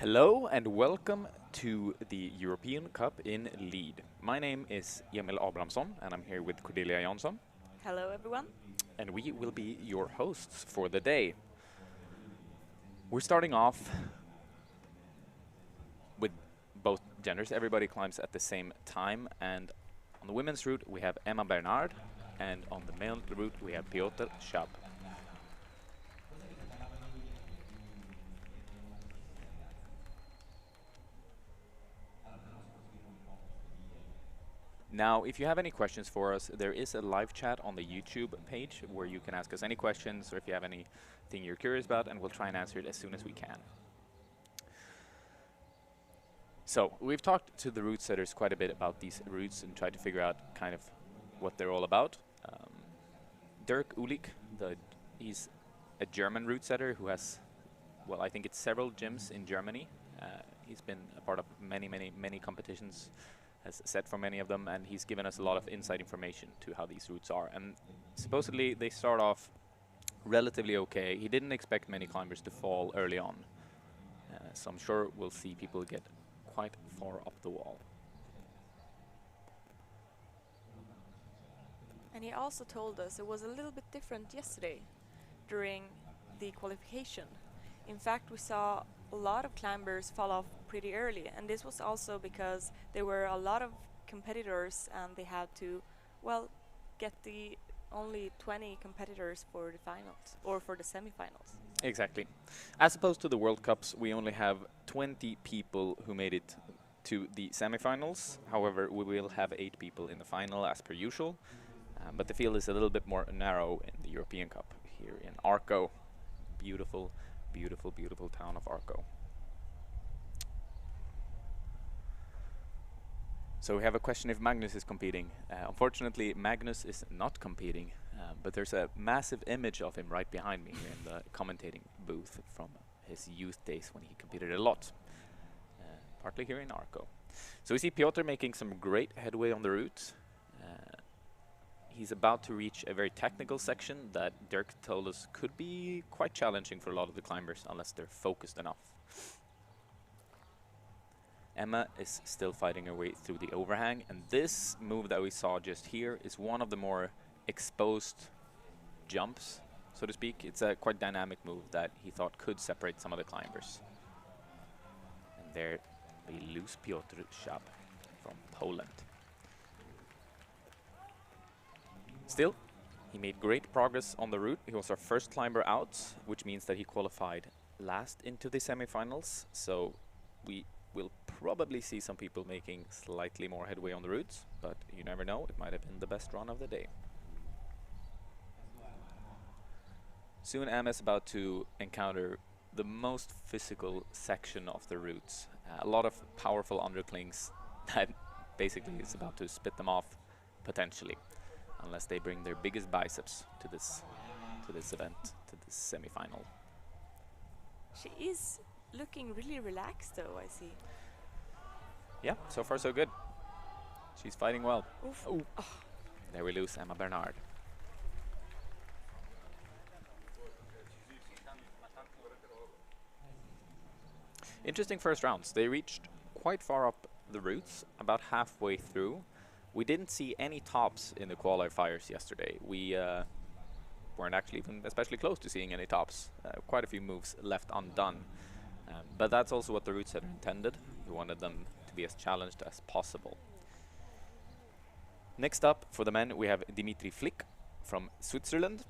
Hello and welcome to the European Cup in Lead. My name is Emil Abramsson and I'm here with Cordelia Jansson. Hello, everyone. And we will be your hosts for the day. We're starting off with both genders. Everybody climbs at the same time, and on the women's route we have Emma Bernard, and on the male route we have Piotr Schab. Now, if you have any questions for us, there is a live chat on the YouTube page where you can ask us any questions or if you have anything you're curious about, and we'll try and answer it as soon as we can. So, we've talked to the route setters quite a bit about these routes and tried to figure out kind of what they're all about. Dirk Ulik, he's a German route setter who has, well, I think it's several gyms in Germany. He's been a part of many competitions, has set for many of them, and he's given us a lot of inside information to how these routes are. And supposedly they start off relatively okay. He didn't expect many climbers to fall early on, so I'm sure we'll see people get quite far up the wall. And he also told us it was a little bit different yesterday during the qualification. In fact, we saw a lot of climbers fall off pretty early, and this was also because there were a lot of competitors and they had to, well, get the only 20 competitors for the finals or for the semifinals. Exactly. As opposed to the World Cups, we only have 20 people who made it to the semifinals. However, we will have 8 people in the final as per usual. But the field is a little bit more narrow in the European Cup here in Arco. Beautiful, beautiful, beautiful town of Arco. So we have a question if Magnus is competing. Unfortunately, Magnus is not competing, but there's a massive image of him right behind me here in the commentating booth from his youth days when he competed a lot, partly here in Arco. So we see Piotr making some great headway on the route. He's about to reach a very technical section that Dirk told us could be quite challenging for a lot of the climbers unless they're focused enough. Emma is still fighting her way through the overhang, and this move that we saw just here is one of the more exposed jumps, so to speak. It's a quite dynamic move that he thought could separate some of the climbers. And there we lose Piotr Schab from Poland. Still, he made great progress on the route. He was our first climber out, which means that he qualified last into the semifinals. So we will probably see some people making slightly more headway on the routes, but you never know, it might have been the best run of the day. Soon Emma is about to encounter the most physical section of the routes. A lot of powerful underclings that basically is about to spit them off potentially, unless they bring their biggest biceps to this event, to this semi-final. She is looking really relaxed, though, I see. Yeah, so far so good. She's fighting well. Oof. Oh. There we lose Emma Bernard. Interesting first rounds. They reached quite far up the routes, about halfway through. We didn't see any tops in the qualifiers yesterday. We weren't actually even especially close to seeing any tops. Quite a few moves left undone. But that's also what the route setter intended. We wanted them to be as challenged as possible. Next up for the men, we have Dimitri Flick from Switzerland.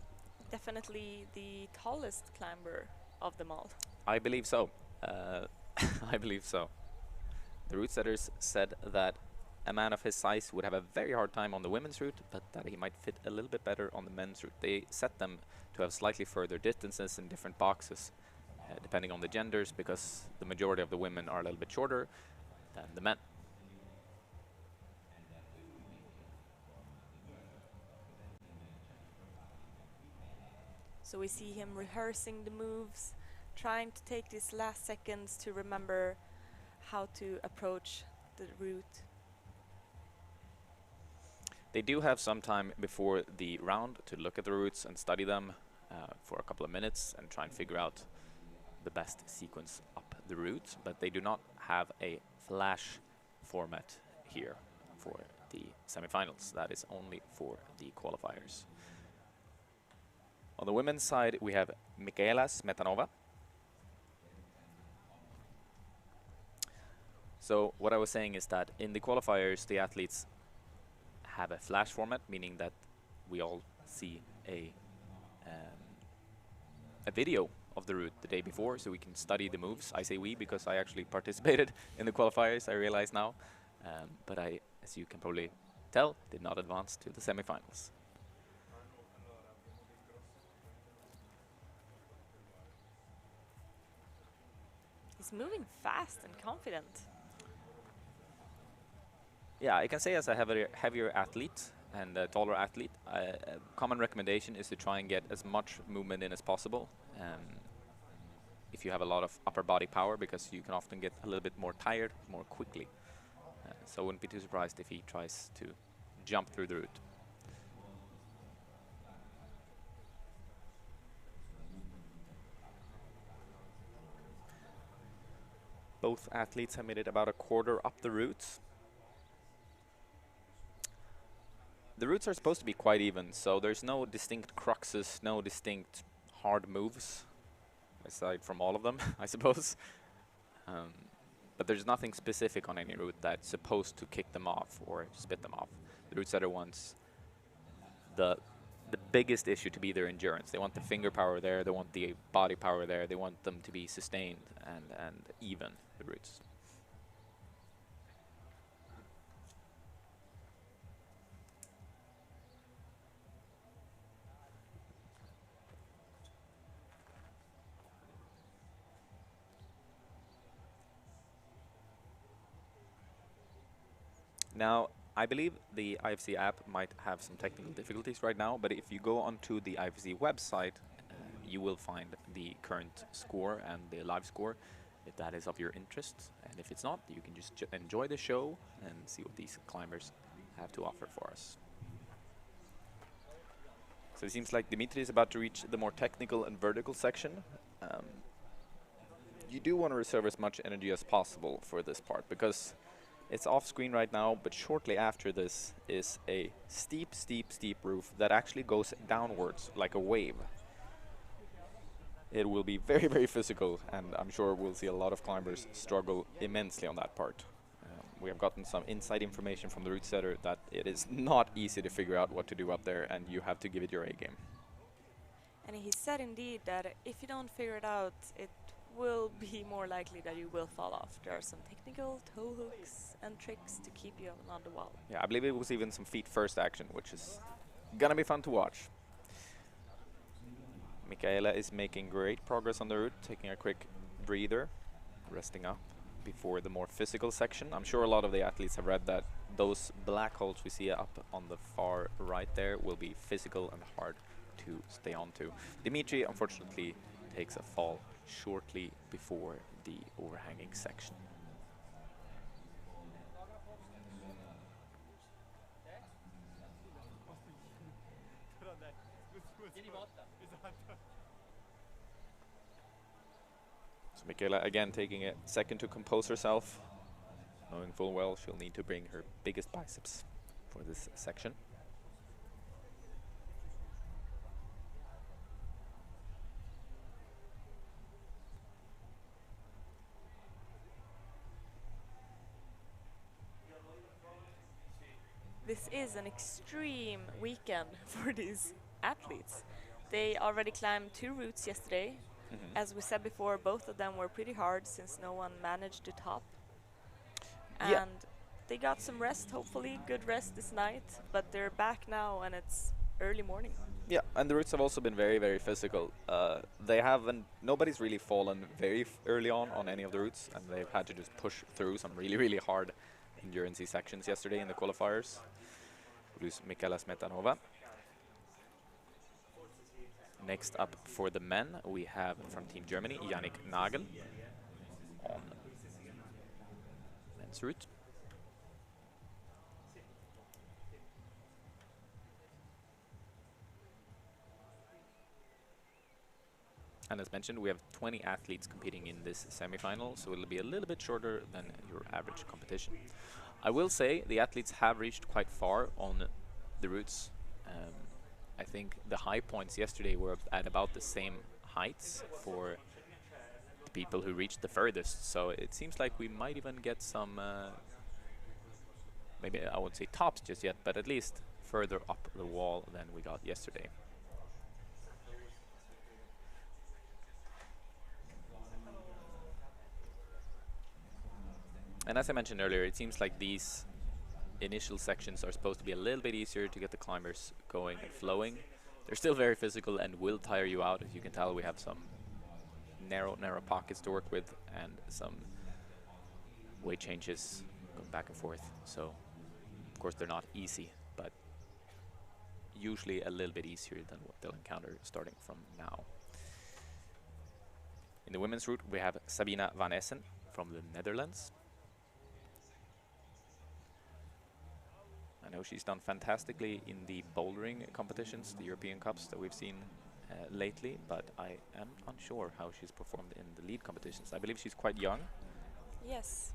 Definitely the tallest climber of them all. I believe so. I believe so. The route setters said that a man of his size would have a very hard time on the women's route, but that he might fit a little bit better on the men's route. They set them to have slightly further distances in different boxes, depending on the genders, because the majority of the women are a little bit shorter than the men. So we see him rehearsing the moves, trying to take these last seconds to remember how to approach the route. They do have some time before the round to look at the routes and study them for a couple of minutes and try and figure out the best sequence up the route, but they do not have a flash format here for the semifinals. That is only for the qualifiers. On the women's side, we have Michaela Smetanova. So what I was saying is that in the qualifiers, the athletes have a flash format, meaning that we all see a video of the route the day before, so we can study the moves. I say we because I actually participated in the qualifiers, I realize now. But I, as you can probably tell, did not advance to the semifinals. He's moving fast and confident. Yeah, I can say as a heavier athlete and a taller athlete, a common recommendation is to try and get as much movement in as possible. If you have a lot of upper body power, because you can often get a little bit more tired more quickly. So I wouldn't be too surprised if he tries to jump through the route. Both athletes have made it about a quarter up the route. The routes are supposed to be quite even, so there's no distinct cruxes, no distinct hard moves, aside from all of them, I suppose. But there's nothing specific on any route that's supposed to kick them off or spit them off. The route setter wants the biggest issue to be their endurance. They want the finger power there, they want the body power there, they want them to be sustained and even, the routes. Now, I believe the IFC app might have some technical difficulties right now, but if you go onto the IFC website, you will find the current score and the live score, if that is of your interest. And if it's not, you can just enjoy the show and see what these climbers have to offer for us. So it seems like Dimitri is about to reach the more technical and vertical section. You do want to reserve as much energy as possible for this part, because it's off screen right now, but shortly after this is a steep, steep, steep roof that actually goes downwards like a wave. It will be very, very physical, and I'm sure we'll see a lot of climbers struggle immensely on that part. We have gotten some inside information from the route setter that it is not easy to figure out what to do up there, and you have to give it your A game. And he said indeed that if you don't figure it out, it will be more likely that you will fall off. There are some technical toe hooks and tricks to keep you on the wall. Yeah, I believe it was even some feet first action, which is gonna be fun to watch. Michaela is making great progress on the route, taking a quick breather, resting up before the more physical section. I'm sure a lot of the athletes have read that those black holes we see up on the far right there will be physical and hard to stay on to. Dimitri, unfortunately, takes a fall shortly before the overhanging section. So Michaela again taking a second to compose herself, knowing full well she'll need to bring her biggest biceps for this section. This is an extreme weekend for these athletes. They already climbed 2 routes yesterday. As we said before, both of them were pretty hard since no one managed to top. Yeah. And they got some rest, hopefully good rest this night, but they're back now and it's early morning. Yeah, and the routes have also been very, very physical. They haven't, nobody's really fallen very early on any of the routes, and they've had to just push through some really, really hard endurance sections yesterday in the qualifiers. Produce Michaela Smetanova. Next up for the men, we have from Team Germany, Yannick Nagel on men's route. And as mentioned, we have 20 athletes competing in this semifinal, so it'll be a little bit shorter than your average competition. I will say the athletes have reached quite far on the routes. I think the high points yesterday were at about the same heights for the people who reached the furthest, so it seems like we might even get some, maybe I won't say tops just yet, but at least further up the wall than we got yesterday. And as I mentioned earlier, it seems like these initial sections are supposed to be a little bit easier to get the climbers going and flowing. They're still very physical and will tire you out. As you can tell, we have some narrow pockets to work with and some weight changes going back and forth. So, of course, they're not easy, but usually a little bit easier than what they'll encounter starting from now. In the women's route, we have Sabina Vanessa from the Netherlands. I know she's done fantastically in the bouldering competitions, the European Cups that we've seen lately, but I am unsure how she's performed in the lead competitions. I believe she's quite young. Yes.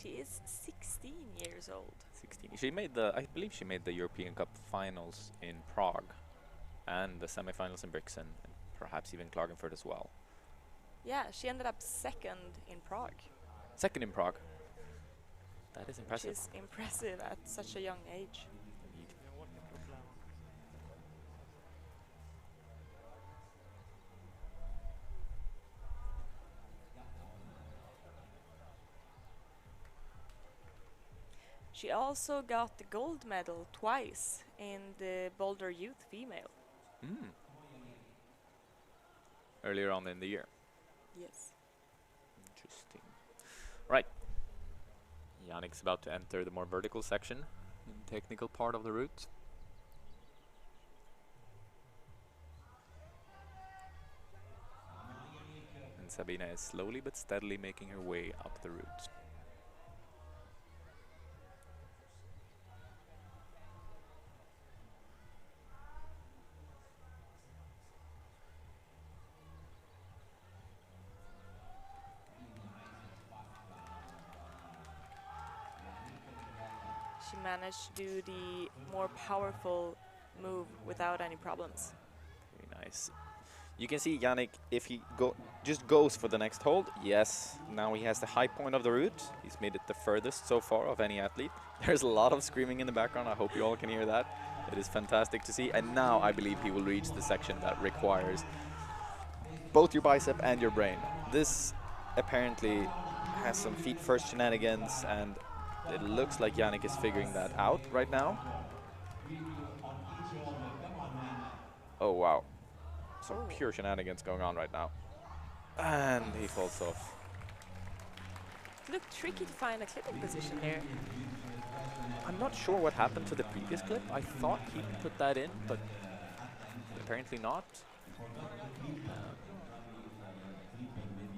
She is 16 years old. 16. She made the, I believe she made the European Cup finals in Prague and the semifinals in Brixen, and perhaps even Klagenfurt as well. Yeah, she ended up second in Prague. Second in Prague. That is impressive. Which is impressive at such a young age. Indeed. She also got the gold medal twice in the Boulder Youth Female. Earlier on in the year. Yes. Interesting. Right. Yannick's about to enter the more vertical section, the technical part of the route. And Sabina is slowly but steadily making her way up the route. She managed to do the more powerful move without any problems. Very nice. You can see Yannick, if he just goes for the next hold, yes, now he has the high point of the route. He's made it the furthest so far of any athlete. There's a lot of screaming in the background. I hope you all can hear that. It is fantastic to see. And now I believe he will reach the section that requires both your bicep and your brain. This apparently has some feet first shenanigans, and it looks like Yannick is figuring that out right now. Oh, wow. Some pure shenanigans going on right now. And he falls off. It looked tricky to find a clipping position there. I'm not sure what happened to the previous clip. I thought he put that in, but apparently not.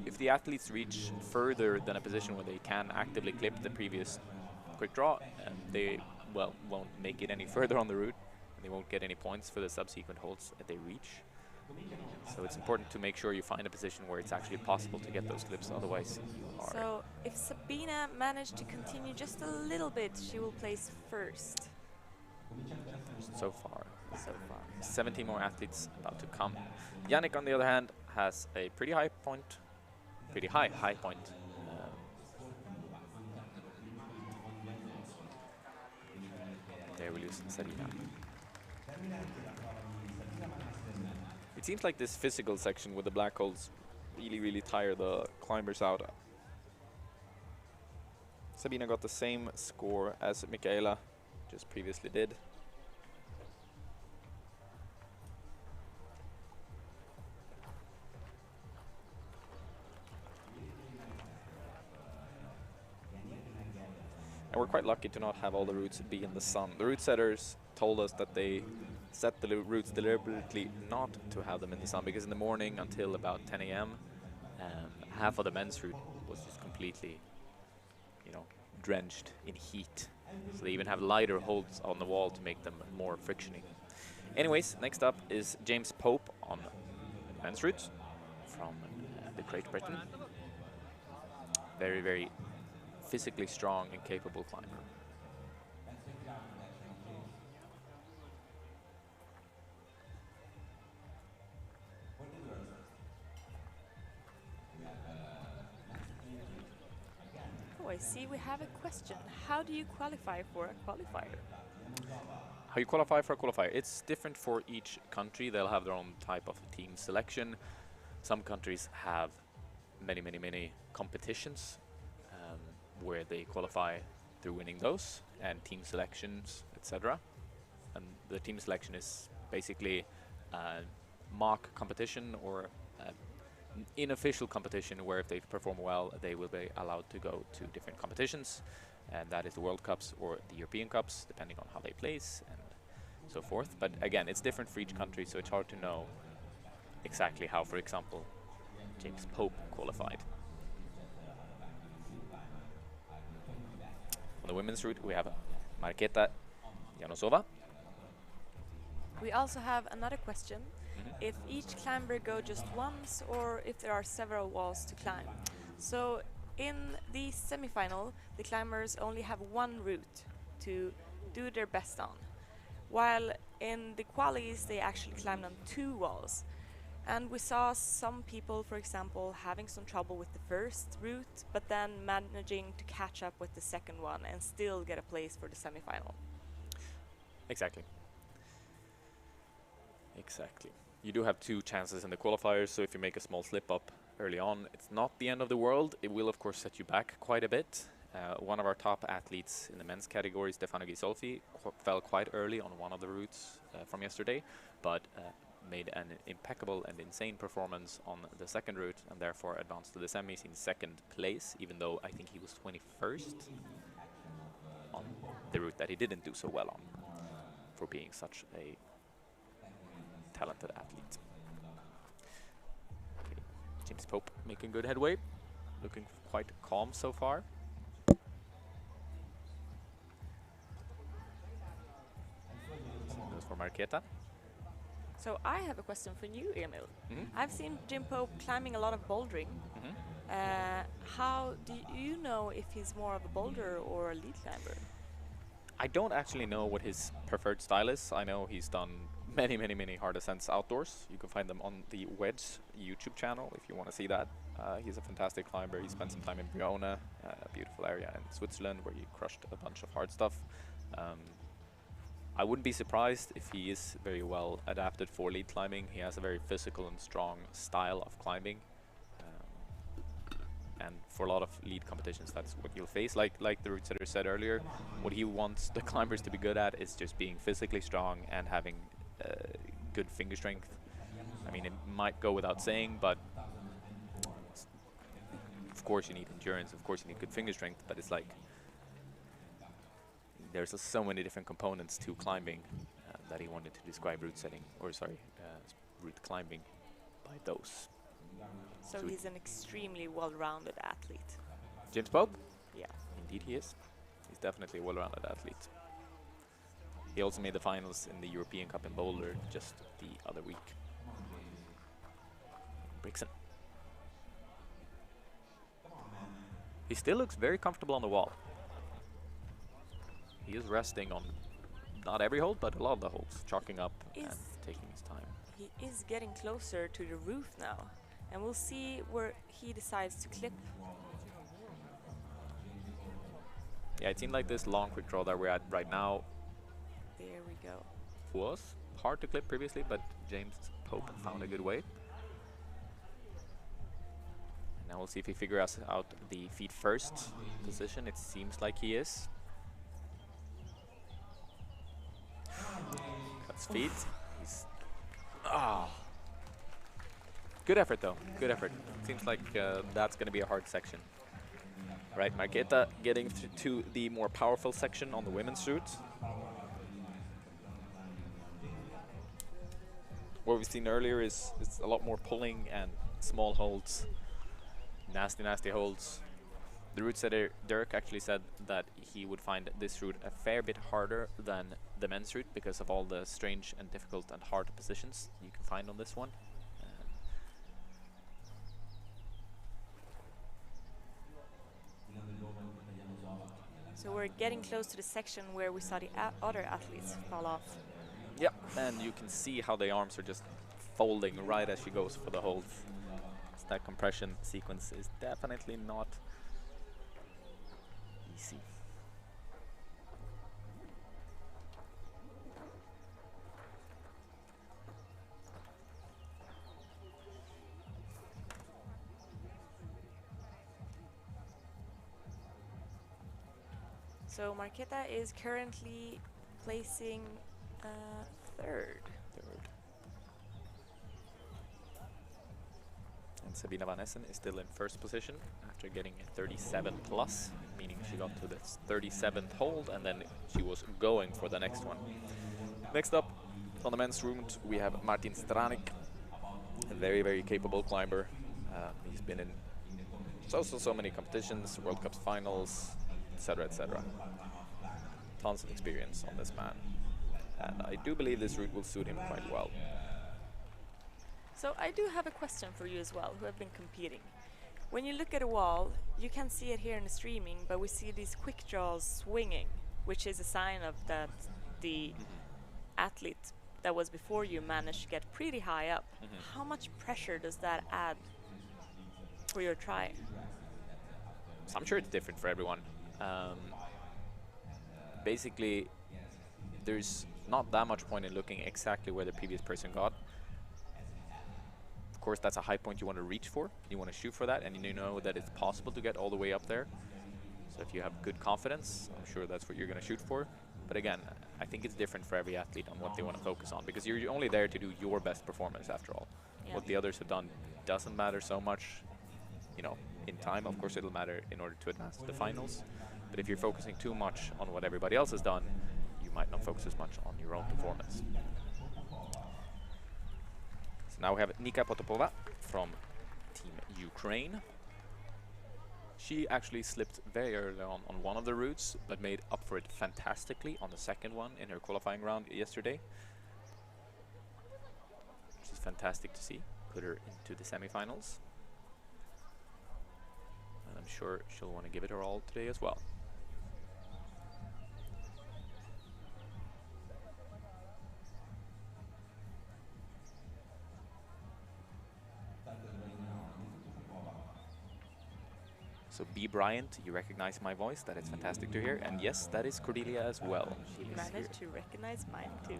If the athletes reach further than a position where they can actively clip the previous quick draw, they, well, won't make it any further on the route, and they won't get any points for the subsequent holds that they reach. So it's important to make sure you find a position where it's actually possible to get those clips, otherwise you are... So if Sabina managed to continue just a little bit, she will place first. So far. So far. 17 more athletes about to come. Yannick, on the other hand, has a pretty high point. Pretty high point. There we lose Sabina. It seems like this physical section with the black holes really tire the climbers out. Sabina got the same score as Michaela just previously did. And we're quite lucky to not have all the routes be in the sun. The route setters told us that they set the routes deliberately not to have them in the sun, because in the morning until about 10 a.m., half of the men's route was just completely, you know, drenched in heat. So they even have lighter holes on the wall to make them more frictiony. Anyways, next up is James Pope on the men's route from the Great Britain. Very, very physically strong and capable climber. Oh, I see we have a question. How do you qualify for a qualifier? How you qualify for a qualifier? It's different for each country. They'll have their own type of team selection. Some countries have many competitions where they qualify through winning those, and team selections, etc. And the team selection is basically mock competition or unofficial competition where if they perform well, they will be allowed to go to different competitions, and that is the World Cups or the European Cups, depending on how they place and so forth. But again, it's different for each country, so it's hard to know exactly how, for example, James Pope qualified. On the women's route, we have Marketa Janosova. We also have another question. If each climber go just once, or if there are several walls to climb. So in the semifinal, the climbers only have one route to do their best on, while in the qualies they actually climbed on 2 walls. And we saw some people, for example, having some trouble with the first route, but then managing to catch up with the second one and still get a place for the semifinal. Exactly. You do have 2 chances in the qualifiers, so if you make a small slip up early on, it's not the end of the world. It will, of course, set you back quite a bit. One of our top athletes in the men's category, Stefano Gysolfi, fell quite early on one of the routes from yesterday, but made an impeccable and insane performance on the second route, and therefore advanced to the semis in 2nd place, even though I think he was 21st on the route that he didn't do so well on, for being such a talented athlete. Okay. James Pope making good headway, looking quite calm so far. Same goes for Marketa. So I have a question for you, Emil. I've seen Jim Pope climbing a lot of bouldering. How do you know if he's more of a boulder or a lead climber? I don't actually know what his preferred style is. I know he's done many hard ascents outdoors. You can find them on the Wedge YouTube channel if you want to see that. He's a fantastic climber. He spent some time in Briona, a beautiful area in Switzerland where he crushed a bunch of hard stuff. I wouldn't be surprised if he is very well adapted for lead climbing. He has a very physical and strong style of climbing. And for a lot of lead competitions, that's what you'll face. Like the route setter said earlier, what he wants the climbers to be good at is just being physically strong and having good finger strength. I mean, it might go without saying, but of course you need endurance, of course you need good finger strength, but it's like there's so many different components to climbing that he wanted to describe route setting, or sorry, route climbing by those. So he's an extremely well-rounded athlete. James Pope? Yeah. Indeed he is. He's definitely a well-rounded athlete. He also made the finals in the European Cup in Boulder just the other week. Brixen. He still looks very comfortable on the wall. He is resting on not every hold, but a lot of the holds, chalking up and taking his time. He is getting closer to the roof now, and we'll see where he decides to clip. Yeah, it seemed like this long quick draw that we're at right now There we go. was hard to clip previously, but James Pope found a good way. Now we'll see if he figures out the feet first position. It seems like he is. Cuts feet. He's good effort though. Good effort. Seems like that's going to be a hard section. Right, Marketa getting to the more powerful section on the women's route. What we've seen earlier is a lot more pulling and small holds, nasty, nasty holds. The route setter Dirk actually said that he would find this route a fair bit harder than the men's route because of all the strange and difficult and hard positions you can find on this one. So we're getting close to the section where we saw the other athletes fall off. Yeah, and you can see how the arms are just folding right as she goes for the holds. So that compression sequence is definitely not easy. So Marketa is currently placing third. And Sabina Vanessa is still in first position after getting a 37 plus, meaning she got to the 37th hold and then she was going for the next one. Next up on the men's route we have Martin Stranik, a very, very capable climber. He's been in so many competitions, World Cups finals, etc., etc. Tons of experience on this man. And I do believe this route will suit him quite well. So I do have a question for you as well, who have been competing. When you look at a wall, you can see it here in the streaming, but we see these quick draws swinging, which is a sign of that the athlete that was before you managed to get pretty high up. How much pressure does that add for your try? So I'm sure it's different for everyone. Basically, there's not that much point in looking exactly where the previous person got. Of course, that's a high point you want to reach for. You want to shoot for that, and you know that it's possible to get all the way up there. So if you have good confidence, I'm sure that's what you're going to shoot for. But again, I think it's different for every athlete on what they want to focus on, because you're only there to do your best performance after all. Yeah. What the others have done doesn't matter so much. You know, in time, of course, it'll matter in order to advance to the finals. But if you're focusing too much on what everybody else has done, you might not focus as much on your own performance. So now we have Nika Potapova from Team Ukraine. She actually slipped very early on one of the routes, but made up for it fantastically on the second one in her qualifying round yesterday. Which is fantastic to see. Put her into the semifinals. And I'm sure she'll want to give it her all today as well. So B. Bryant, you recognize my voice, that is fantastic to hear. And yes, that is Cordelia as well. She managed to recognize mine too.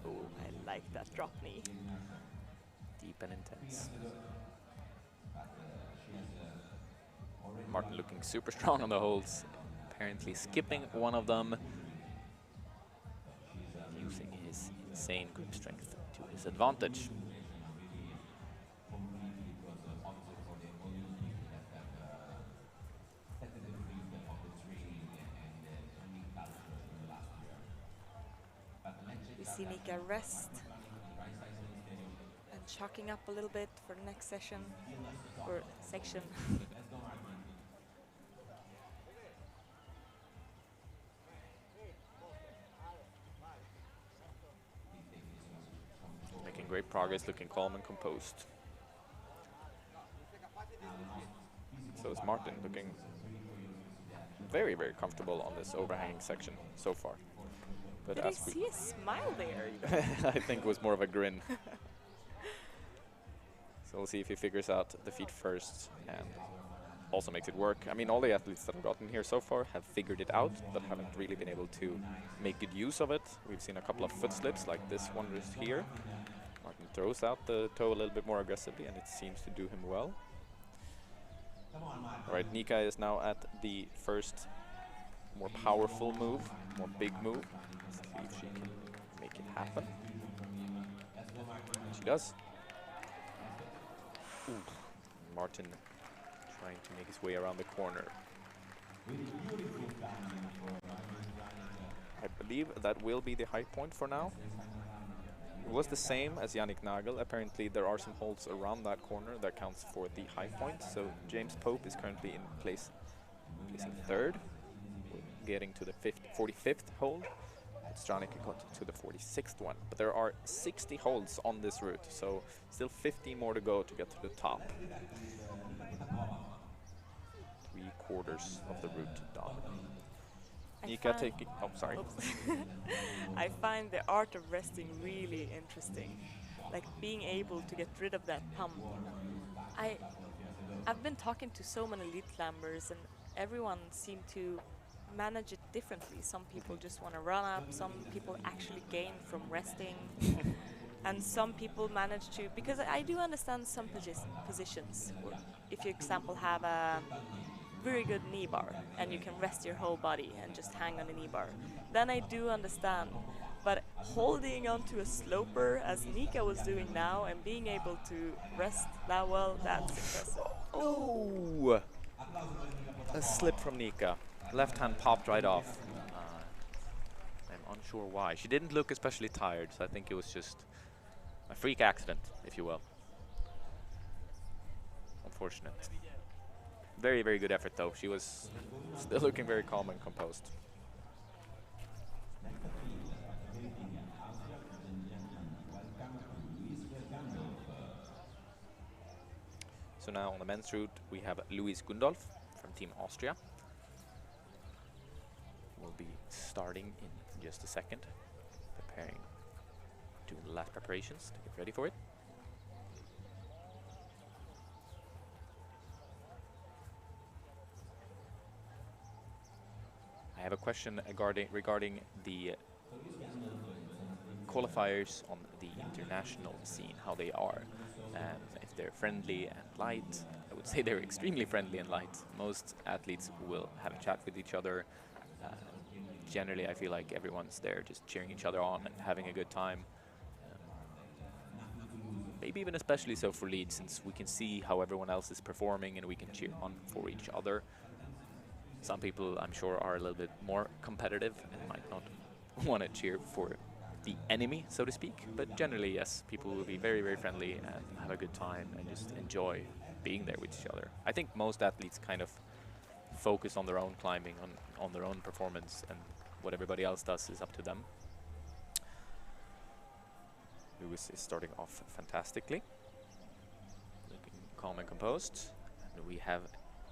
Oh, I like that drop knee. Deep and intense. Martin looking super strong on the holds. Apparently skipping one of them, using his insane grip strength to his advantage. We see Nika rest and chalking up a little bit for the next session or section. Great progress, looking calm and composed. So is Martin, looking very, very comfortable on this overhanging section so far. But did I see a smile there? I think it was more of a grin. So we'll see if he figures out the feet first and also makes it work. I mean, all the athletes that have gotten here so far have figured it out, but haven't really been able to make good use of it. We've seen a couple of foot slips, like this one just here. Martin throws out the toe a little bit more aggressively, and it seems to do him well. All right, Nika is now at the first more powerful move, more big move. Let's see if she can make it happen. She does. Ooh. Martin trying to make his way around the corner. I believe that will be the high point for now. It was the same as Yannick Nagel. Apparently there are some holds around that corner that counts for the high point. So James Pope is currently in placing third, getting to the 45th hold. Stranica got to the 46th one. But there are 60 holds on this route, so still 50 more to go to get to the top. 3/4 of the route done. Nika taking, oh sorry. I find the art of resting really interesting. Like being able to get rid of that pump. I've been talking to so many lead climbers and everyone seemed to manage it differently. Some people just want to run up, some people actually gain from resting, and some people manage to, because I do understand some positions. If you, example, have a very good knee bar and you can rest your whole body and just hang on the knee bar, then I do understand. But holding onto a sloper as Nika was doing now and being able to rest that well, that's impressive. Oh! A slip from Nika. Left hand popped right off. I'm unsure why. She didn't look especially tired, so I think it was just a freak accident, if you will. Unfortunate. Very, very good effort, though. She was still looking very calm and composed. So now on the men's route, we have Luis Gundolf from Team Austria. We'll be starting in just a second, doing the last preparations to get ready for it. I have a question regarding the qualifiers on the international scene, how they are. If they're friendly and light, I would say they're extremely friendly and light. Most athletes will have a chat with each other. Generally, I feel like everyone's there just cheering each other on and having a good time. Maybe even especially so for lead, since we can see how everyone else is performing and we can cheer on for each other. Some people, I'm sure, are a little bit more competitive and might not want to cheer for the enemy, so to speak. But generally, yes, people will be very, very friendly and have a good time and just enjoy being there with each other. I think most athletes kind of focus on their own climbing, on their own performance, and what everybody else does is up to them. Lewis is starting off fantastically, looking calm and composed. And we have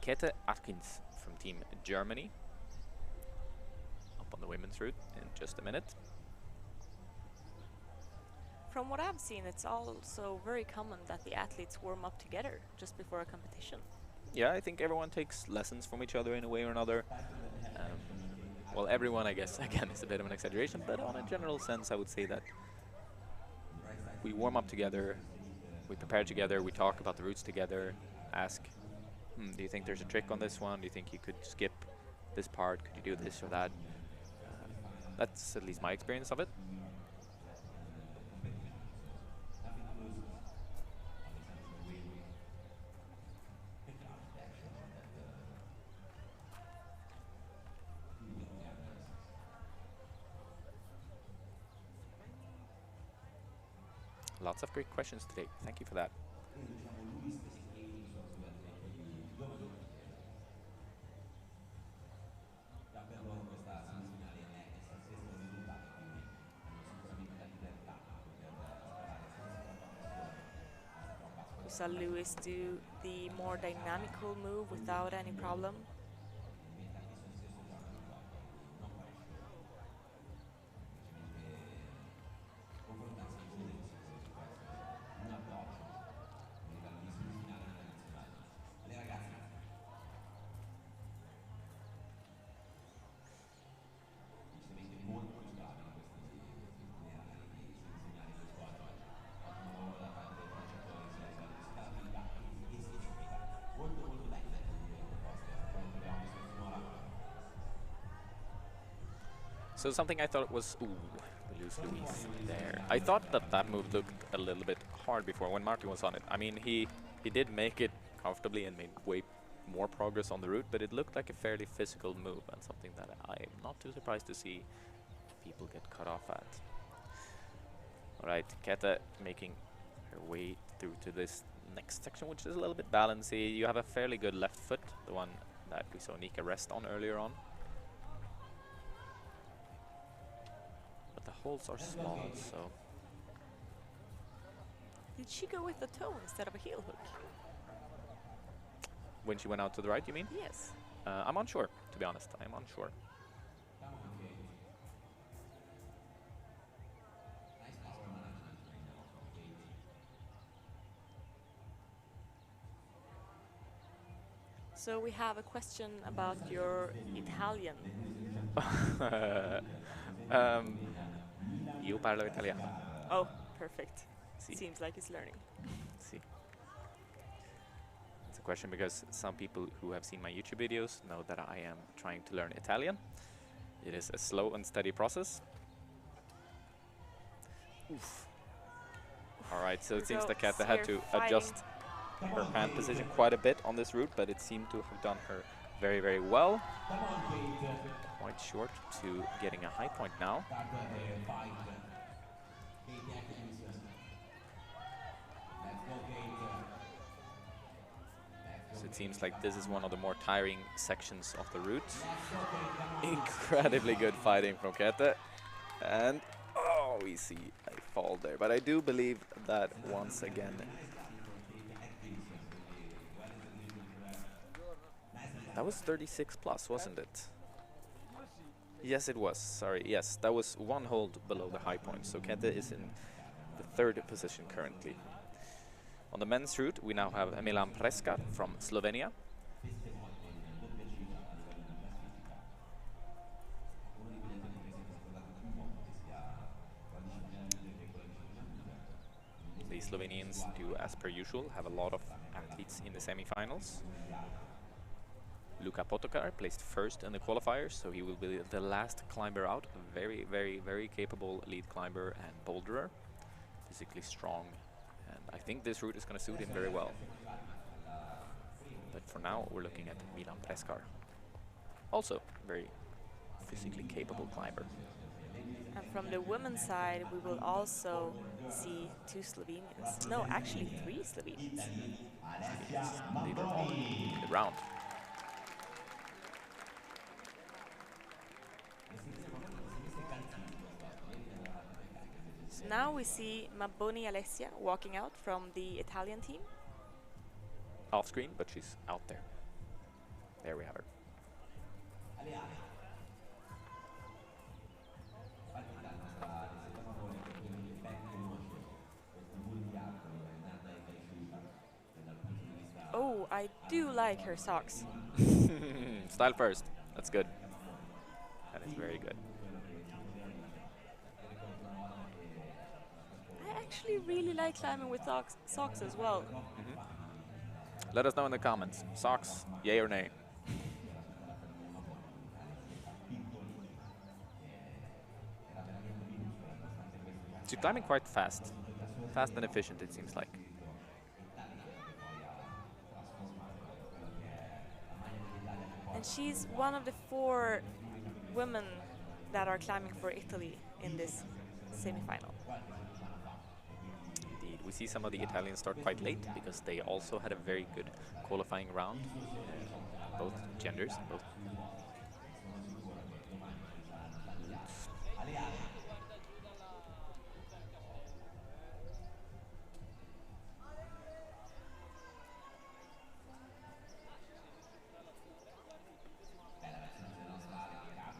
Kete Atkins from Team Germany up on the women's route in just a minute. From what I've seen, it's also very common that the athletes warm up together just before a competition. Yeah, I think everyone takes lessons from each other in a way or another. Well, everyone, I guess, again, is a bit of an exaggeration, but on a general sense, I would say that we warm up together, we prepare together, we talk about the routes together, ask, do you think there's a trick on this one? Do you think you could skip this part? Could you do this or that? That's at least my experience of it. Lots of great questions today. Thank you for that. We saw Lewis do the more dynamical move without any problem. So something I thought was, ooh, we lose Luis there. I thought that that move looked a little bit hard before when Martin was on it. I mean, he did make it comfortably and made way more progress on the route, but it looked like a fairly physical move and something that I'm not too surprised to see people get cut off at. Alright, Keta making her way through to this next section, which is a little bit balancy. You have a fairly good left foot, the one that we saw Nika rest on earlier on. But the holes are small, so... Did she go with the toe instead of a heel hook? When she went out to the right, you mean? Yes. I'm unsure, to be honest. I'm unsure. So we have a question about your Italian. Io parlo italiano. Oh, perfect. Si. Seems like he's learning. Si. It's a question because some people who have seen my YouTube videos know that I am trying to learn Italian. It is a slow and steady process. Oof. Alright, so it seems like Kata had to adjust her hand position quite a bit on this route, but it seemed to have done her very, very well. Quite short to getting a high point now. So it seems like this is one of the more tiring sections of the route. Incredibly good fighting from Kete. And oh, we see a fall there. But I do believe that once again, that was 36 plus, wasn't it? Yes, it was. Sorry. Yes, that was one hold below the high point. So Kete is in the third position currently. On the men's route, we now have Milan Preskar from Slovenia. The Slovenians do, as per usual, have a lot of athletes in the semifinals. Luka Potokar placed first in the qualifiers, so he will be the last climber out. Very, very, very capable lead climber and boulderer. Physically strong. And I think this route is going to suit him very well. But for now, we're looking at Milan Preskar. Also, very physically capable climber. And from the women's side, we will also see two Slovenians. No, actually 3 Slovenians. Leader on in the round. So now we see Maboni Alessia walking out from the Italian team. Off screen, but she's out there. There we have her. Oh, I do like her socks. Style first. That's good. That is very good. I actually really like climbing with socks as well. Let us know in the comments. Socks, yay or nay? She's climbing quite fast. Fast and efficient, it seems like. And she's one of the 4 women that are climbing for Italy in this semi-final. Indeed, we see some of the Italians start quite late because they also had a very good qualifying round. Both genders, both.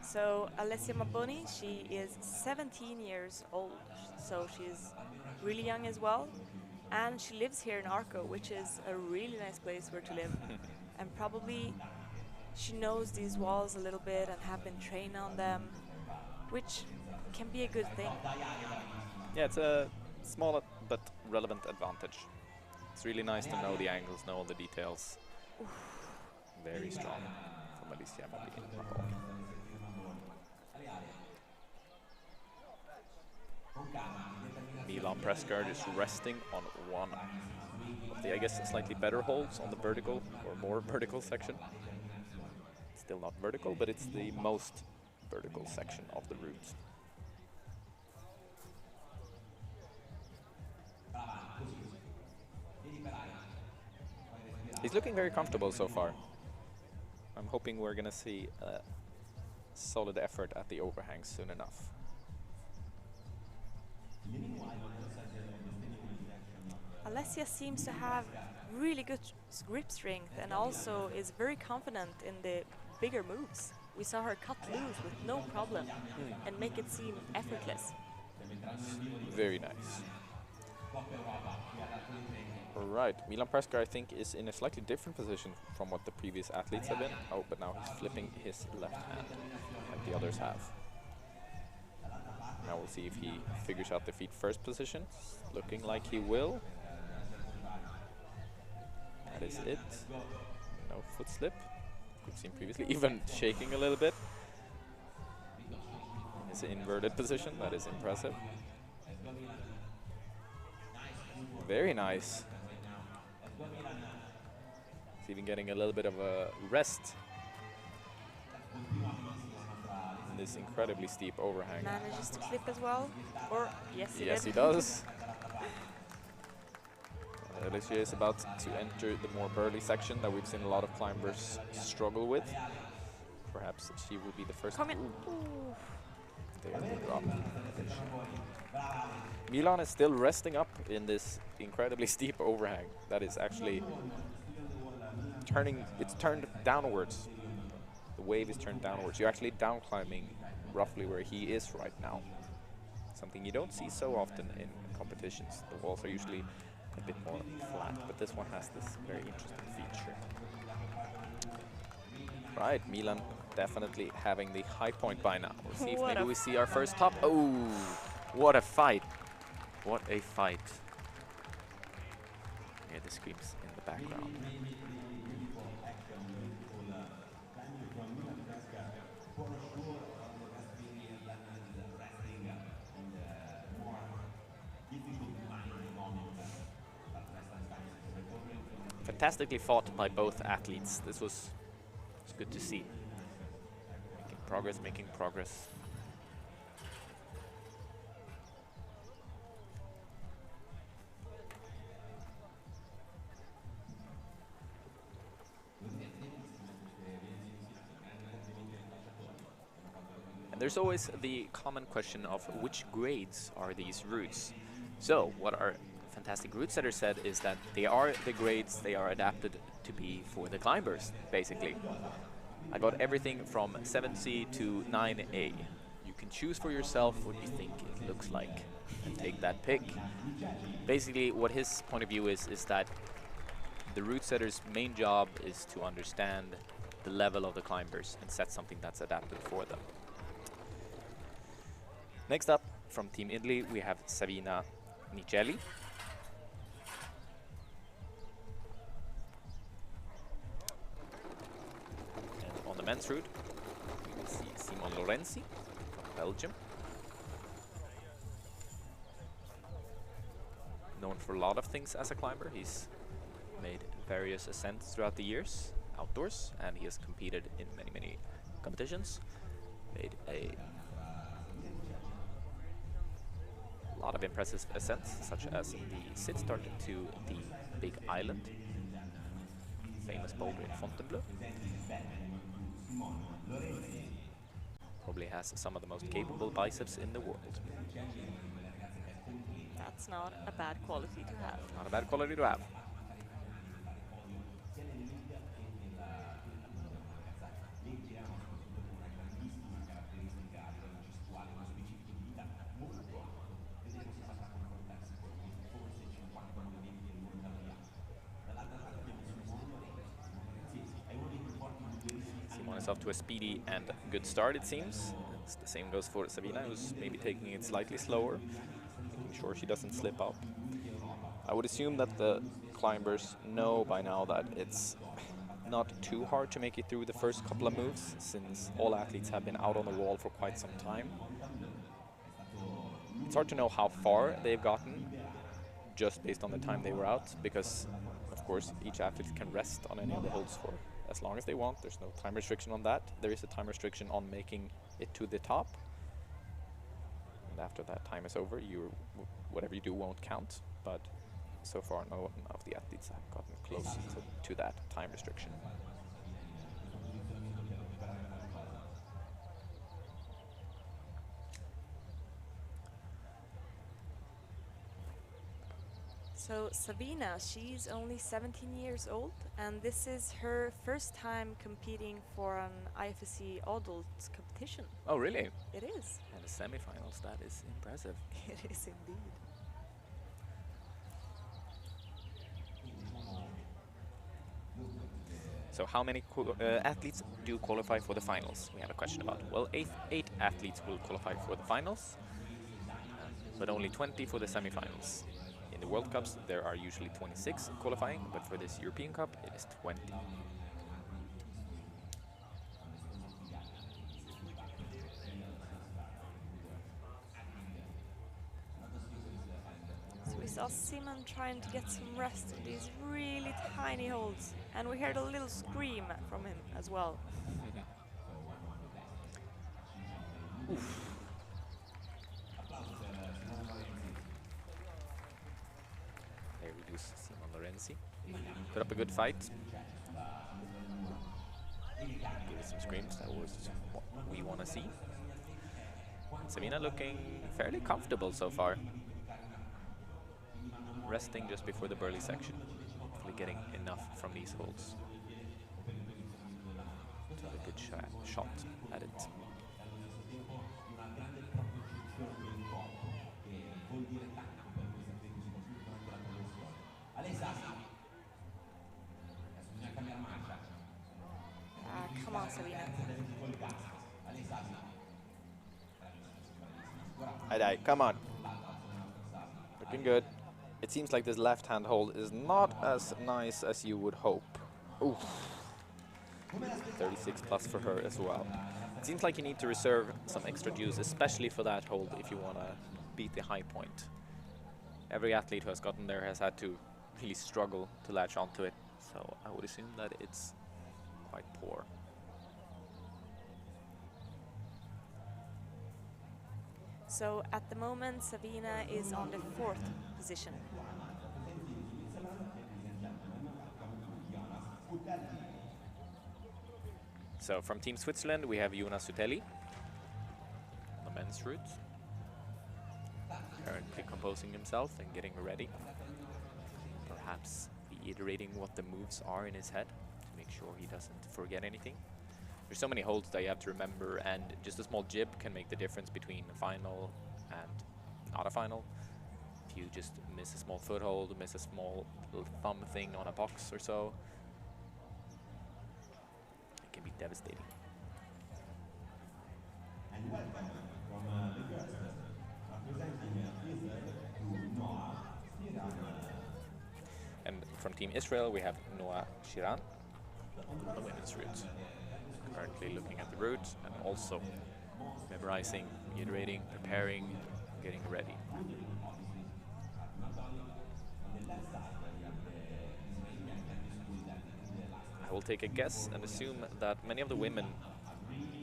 So Alessia Maboni, she is 17 years old, so she's really young as well. And she lives here in Arco, which is a really nice place where to live. And probably she knows these walls a little bit and have been trained on them, which can be a good thing. Yeah, it's a small but relevant advantage. It's really nice to know the angles, know all the details. Oof. Very strong from Alessia Maboni. press guard is resting on one of the, I guess, slightly better holds on the vertical or more vertical section. Still not vertical, but it's the most vertical section of the route. He's looking very comfortable so far. I'm hoping we're going to see a solid effort at the overhang soon enough. Alessia seems to have really good grip strength and also is very confident in the bigger moves. We saw her cut loose with no problem and make it seem effortless. Very nice. All right, Milan Presker, I think, is in a slightly different position from what the previous athletes have been. Oh, but now he's flipping his left hand like the others have. Now we'll see if he figures out the feet first position. Looking like he will. That is it. No foot slip. We've seen previously, even shaking a little bit. It's an inverted position, that is impressive. Very nice. He's even getting a little bit of a rest in this incredibly steep overhang. Manages to flip as well, or yes, he does. Alicia is about to enter the more burly section that we've seen a lot of climbers struggle with. Perhaps she will be the first. Come in. There they drop. Milan is still resting up in this incredibly steep overhang. That is actually turning, it's turned downwards. The wave is turned downwards. You're actually down climbing roughly where he is right now. Something you don't see so often in competitions. The walls are usually a bit more flat, but this one has this very interesting feature. Right, Milan definitely having the high point by now. We'll see if maybe we see our first top. Oh, what a fight. What a fight. Hear the screams in the background. Fantastically fought by both athletes. This was good to see. Making progress. And there's always the common question of which grades are these routes. So what our fantastic route setter said is that they are the grades they are adapted to be for the climbers, basically. I got everything from 7C to 9A. You can choose for yourself what you think it looks like and take that pick. Basically, what his point of view is that the route setter's main job is to understand the level of the climbers and set something that's adapted for them. Next up, from Team Italy, we have Savina Nigelli. On the men's route, we will see Simon Lorenzi from Belgium. Known for a lot of things as a climber. He's made various ascents throughout the years, outdoors, and he has competed in many competitions. Made a lot of impressive ascents, such as the sit start to the Big Island, famous boulder in Fontainebleau. Probably has some of the most capable biceps in the world. That's not a bad quality to have. Not a bad quality to have. Off to a speedy and good start, it seems. The same goes for Sabina, who's maybe taking it slightly slower, making sure she doesn't slip up. I would assume that the climbers know by now that it's not too hard to make it through the first couple of moves, since all athletes have been out on the wall for quite some time. It's hard to know how far they've gotten just based on the time they were out, because of course each athlete can rest on any of the holds for as long as they want. There's no time restriction on that. There is a time restriction on making it to the top, and after that time is over, whatever you do won't count. But so far, no one of the athletes have gotten close to that time restriction. So Savina, she's only 17 years old, and this is her first time competing for an IFSC adult competition. Oh, really? It is. And the semifinals, that is impressive. It is indeed. So how many athletes do qualify for the finals? We have a question about. Well, eight athletes will qualify for the finals, but only 20 for the semifinals. In the World Cups, there are usually 26 qualifying, but for this European Cup, it is 20. So we saw Simon trying to get some rest in these really tiny holds, and we heard a little scream from him as well. There we do Simon Lorenzi. Put up a good fight. Give it some screams, that was what we want to see. Sabina looking fairly comfortable so far. Resting just before the burly section. Hopefully getting enough from these holds. To have a good shot at it. Come on, Sabina. Aye, come on. Looking good. It seems like this left-hand hold is not as nice as you would hope. Oof. 36 plus for her as well. It seems like you need to reserve some extra juice, especially for that hold, if you want to beat the high point. Every athlete who has gotten there has had to really struggle to latch onto it, so I would assume that it's quite poor. So at the moment, Sabina is on the 4th position. So from Team Switzerland, we have Jonas Sutelli on the men's route. Currently composing himself and getting ready. Perhaps reiterating what the moves are in his head to make sure he doesn't forget anything. There's so many holds that you have to remember, and just a small jib can make the difference between a final and not a final. If you just miss a small foothold, miss a small little thumb thing on a box or so, it can be devastating. And from Team Israel, we have Noah Shiran on the women's route. Currently looking at the route and also memorizing, reiterating, preparing, getting ready. I will take a guess and assume that many of the women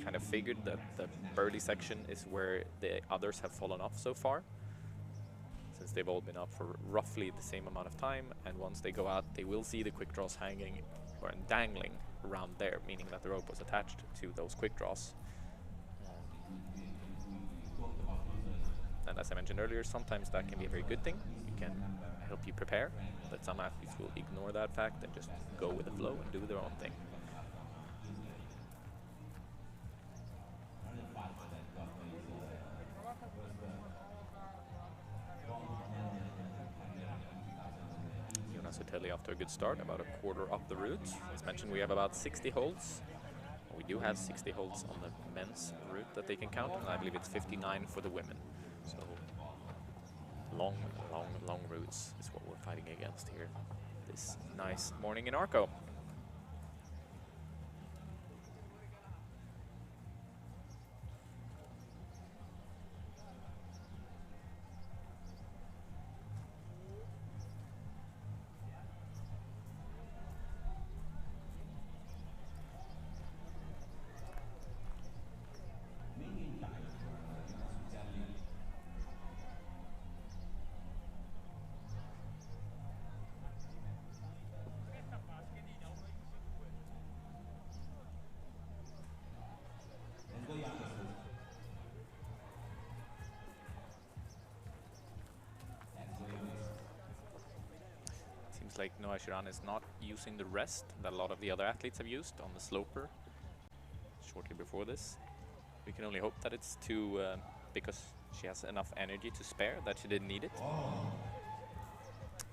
kind of figured that the burly section is where the others have fallen off so far, since they've all been up for roughly the same amount of time, and once they go out they will see the quick draws hanging or dangling around there, meaning that the rope was attached to those quick draws. And as I mentioned earlier, sometimes that can be a very good thing. It can help you prepare, but some athletes will ignore that fact and just go with the flow and do their own thing. Jonas Sutelli off to a good start, about a quarter up the route. As mentioned, we have about 60 holds. We do have 60 holds on the men's route that they can count, and I believe it's 59 for the women. So long routes is what we're fighting against here this nice morning in Arco. like Noah Shiran is not using the rest that a lot of the other athletes have used on the sloper shortly before this. We can only hope that it's because she has enough energy to spare, that she didn't need it.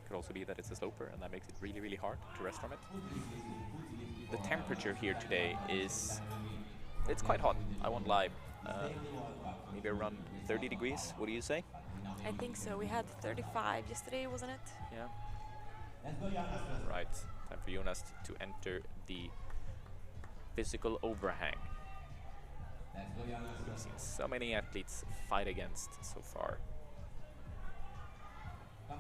Could also be that it's a sloper and that makes it really, really hard to rest from it. The temperature here today it's quite hot, I won't lie. Maybe around 30 degrees, what do you say? I think so. We had 35 yesterday, wasn't it? Yeah. Right, time for Jonas to enter the physical overhang. We've seen so many athletes fight against so far. Now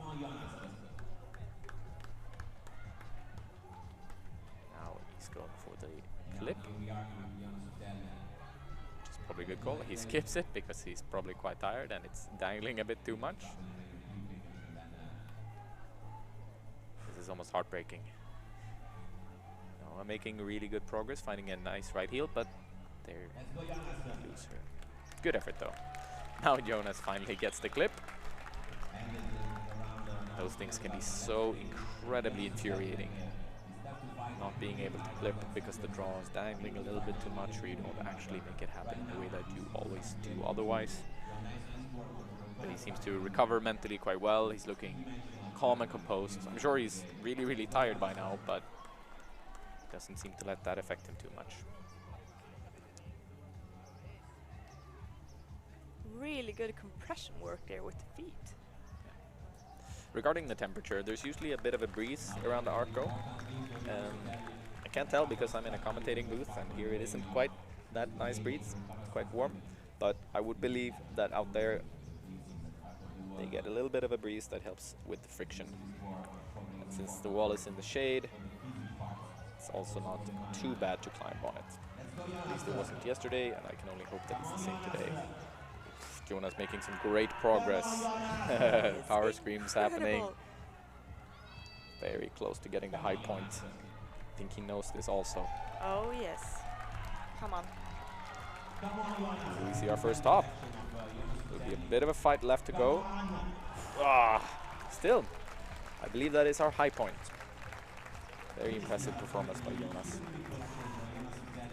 he's going for the clip. Which is probably a good call. He skips it because he's probably quite tired and it's dangling a bit too much. This is almost heartbreaking. Noah making really good progress, finding a nice right heel, but they're loser. Good effort though. Now Jonas finally gets the clip. Those things can be so incredibly infuriating. Not being able to clip because the draw is dangling a little bit too much, or you don't actually make it happen in the way that you always do otherwise. But he seems to recover mentally quite well. He's looking calm and composed. I'm sure he's really, really tired by now, but doesn't seem to let that affect him too much. Really good compression work there with the feet. Regarding the temperature, there's usually a bit of a breeze around the Arco. I can't tell because I'm in a commentating booth and here it isn't quite that nice breeze. It's quite warm, but I would believe that out there they get a little bit of a breeze that helps with the friction. And since the wall is in the shade, it's also not too bad to climb on it. At least it wasn't yesterday, and I can only hope that it's the same today. Jonas making some great progress. Power screams happening. Very close to getting the high point. I think he knows this also. Oh yes. Come on. We see our first top. There'll be a bit of a fight left to go. Still, I believe that is our high point. Very impressive performance by Jonas.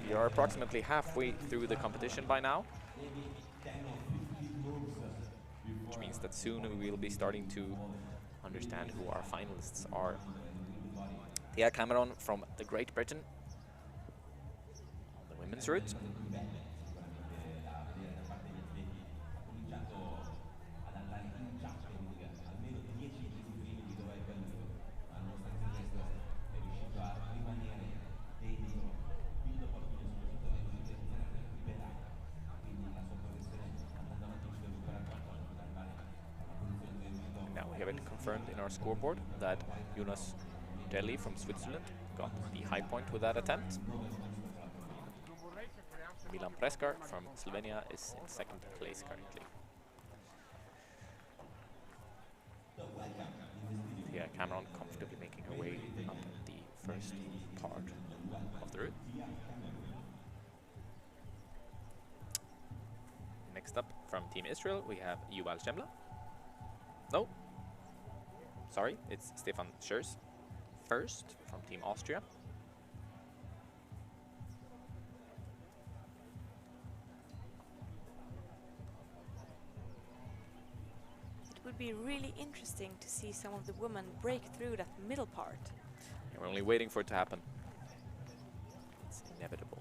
We are approximately halfway through the competition by now, which means that soon we will be starting to understand who our finalists are. Thea Cameron from the Great Britain on the women's route. Confirmed in our scoreboard that Savina Nigelli from Switzerland got the high point with that attempt. Milan Preskar from Slovenia is in second place currently. Thea Cameron comfortably making her way up the first part of the route. Next up from Team Israel we have Yuval Shemla. No. Sorry, it's Stefan Schurz first from Team Austria. It would be really interesting to see some of the women break through that middle part. Yeah, we're only waiting for it to happen. It's inevitable.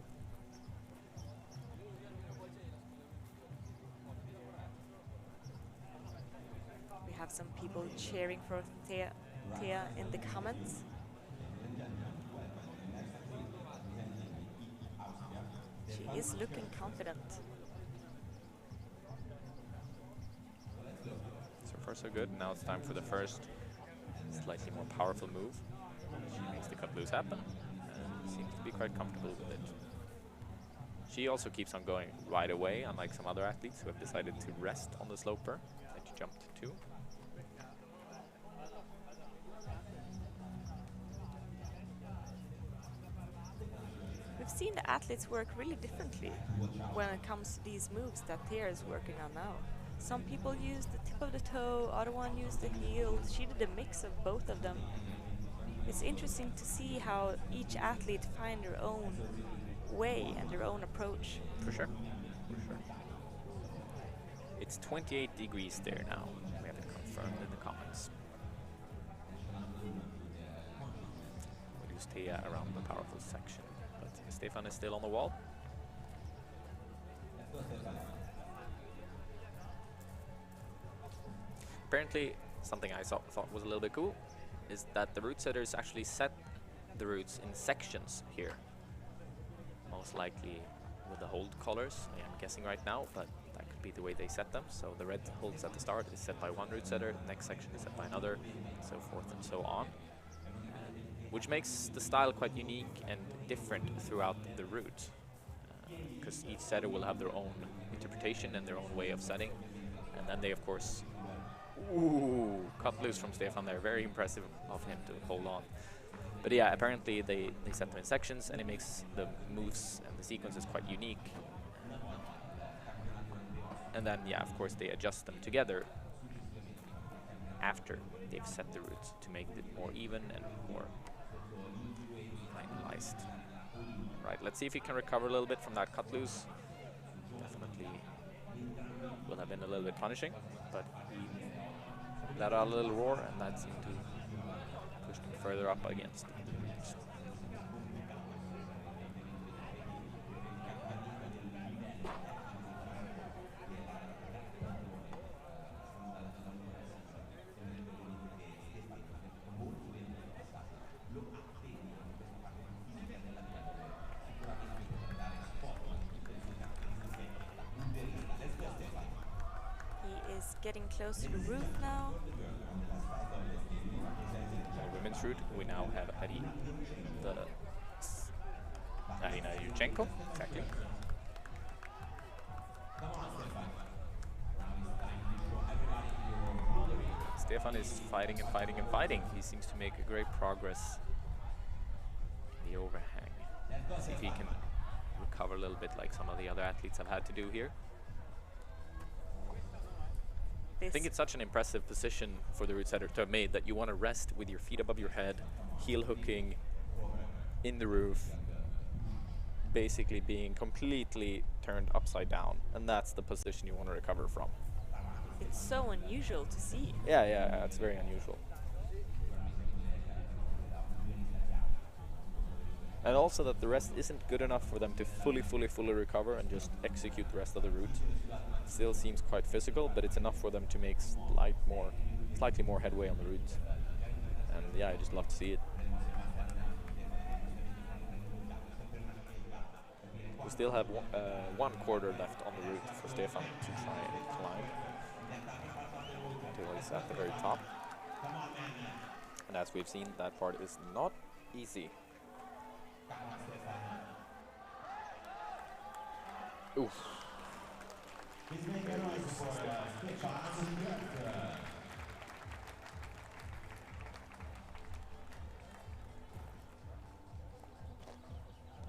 Have some people cheering for Thea in the comments. She is looking confident. So far so good. Now it's time for the first slightly more powerful move. She makes the cut loose happen and seems to be quite comfortable with it. She also keeps on going right away, unlike some other athletes who have decided to rest on the sloper that she jumped to. We've seen the athletes work really differently when it comes to these moves that Thea is working on now. Some people use the tip of the toe, other one use the heel. She did a mix of both of them. it's interesting to see how each athlete find their own way and their own approach. For sure. For sure. It's 28 degrees there now. We have it confirmed in the comments. We do stay around the powerful section, but Stefan is still on the wall. Apparently, something I thought was a little bit cool is that the route setters actually set the routes in sections here. Most likely with the hold colors, I am guessing right now, but that could be the way they set them. So the red holds at the start is set by one route setter, the next section is set by another, and so forth and so on. Which makes the style quite unique and different throughout the route. Because each setter will have their own interpretation and their own way of setting. And then they, of course, cut loose from Stefan there. Very impressive of him to hold on. But yeah, apparently they set them in sections, and it makes the moves and the sequences quite unique. And then, yeah, of course, they adjust them together after they've set the routes to make it more even and more finalized. Right, let's see if he can recover a little bit from that cut loose. Definitely will have been a little bit punishing, but he let out a little roar, and that seemed to push him further up against the roots. Getting close to the roof now. Women's route, we now have Arina Yurchenko, exactly. Stefan is fighting and fighting and fighting. He seems to make a great progress in the overhang. Let's see if he can recover a little bit like some of the other athletes have had to do here. I think it's such an impressive position for the route setter to have made, that you want to rest with your feet above your head, heel hooking in the roof, basically being completely turned upside down, and that's the position you want to recover from. It's so unusual to see. Yeah, it's very unusual. And also that the rest isn't good enough for them to fully recover and just execute the rest of the route. Still seems quite physical, but it's enough for them to make slightly more headway on the route. And yeah, I just love to see it. We still have 1 quarter left on the route for Stefan to try and climb until he's at the very top. And as we've seen, that part is not easy. Oof.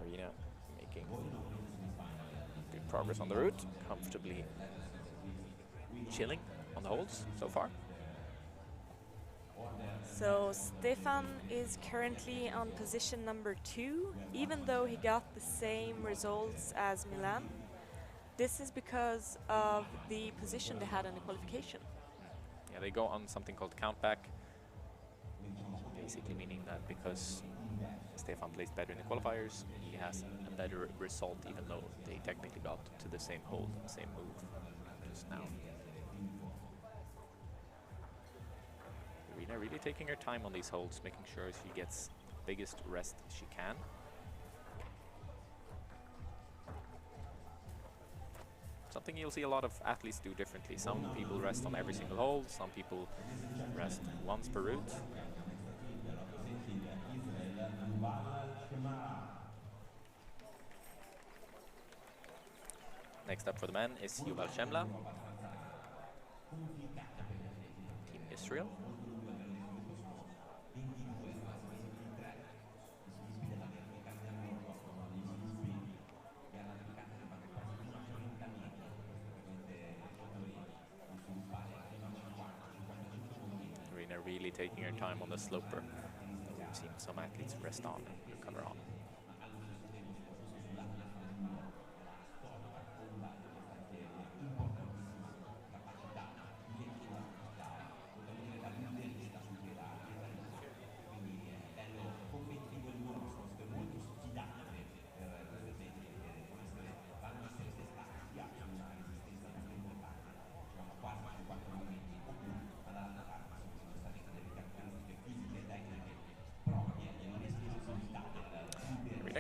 Arina making good progress on the route, comfortably chilling on the holds so far. So Stefan is currently on position number 2, even though he got the same results as Milan. This is because of the position they had in the qualification. Yeah, they go on something called countback, basically meaning that because Stefan plays better in the qualifiers, he has a better result, even though they technically got to the same hold, same move just now. Arina really taking her time on these holds, making sure she gets the biggest rest she can. Something you'll see a lot of athletes do differently. Some people rest on every single hold, some people rest once per route. Next up for the men is Yuval Shemla, Team Israel. Really taking her time on the sloper. we've seen some athletes rest on and recover on.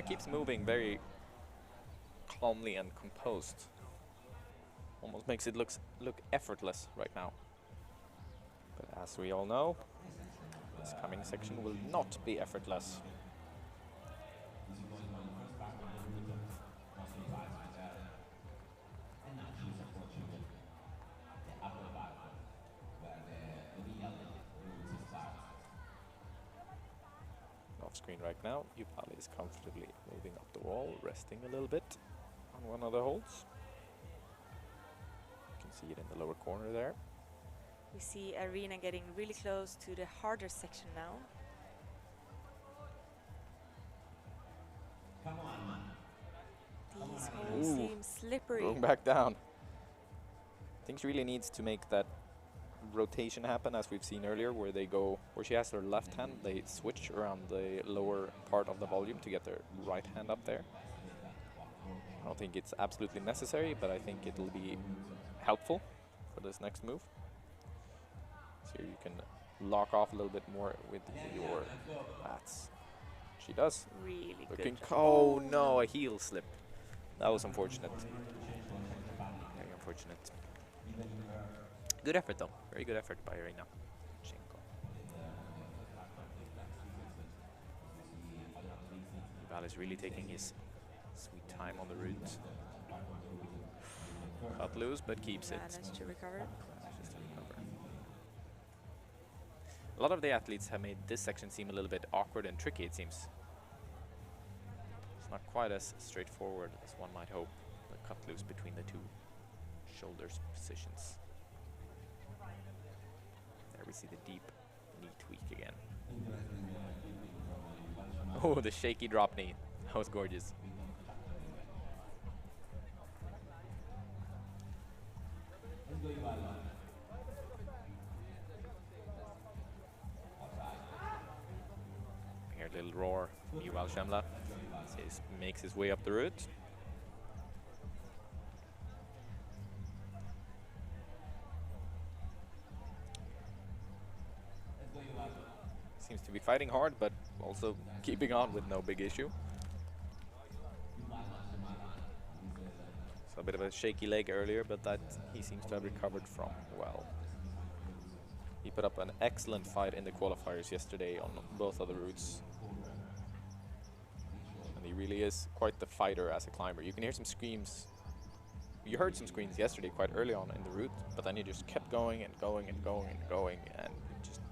Keeps moving very calmly and composed. Almost makes it look effortless right now. But as we all know, this coming section will not be effortless. Screen right now, Yuval is comfortably moving up the wall, resting a little bit on one of the holds. You can see it in the lower corner there. We see Arena getting really close to the harder section now. These holes seem slippery. Going back down. I think she really needs to make that rotation happen, as we've seen earlier, where they go, where she has her left hand, they switch around the lower part of the volume to get their right hand up there. I don't think it's absolutely necessary, but I think it'll be helpful for this next move. So you can lock off a little bit more with your bats. She does. Really Looking good. Oh no, a heel slip. That was unfortunate. Very unfortunate. Good effort though, very good effort by Arena. Yuval is really taking his sweet time on the route. Cut loose, but keeps it. Managed to recover. A lot of the athletes have made this section seem a little bit awkward and tricky, it seems. It's not quite as straightforward as one might hope. The cut loose between the two shoulders positions. There we see the deep knee tweak again. Oh, the shaky drop knee. That was gorgeous. Here, a little roar from Yuval Shemla. Makes his way up the route. Seems to be fighting hard, but also keeping on with no big issue. So a bit of a shaky leg earlier, but that he seems to have recovered from well. He put up an excellent fight in the qualifiers yesterday on both of the routes. And he really is quite the fighter as a climber. You can hear some screams. You heard some screams yesterday quite early on in the route, but then he just kept going and going and going and going, and just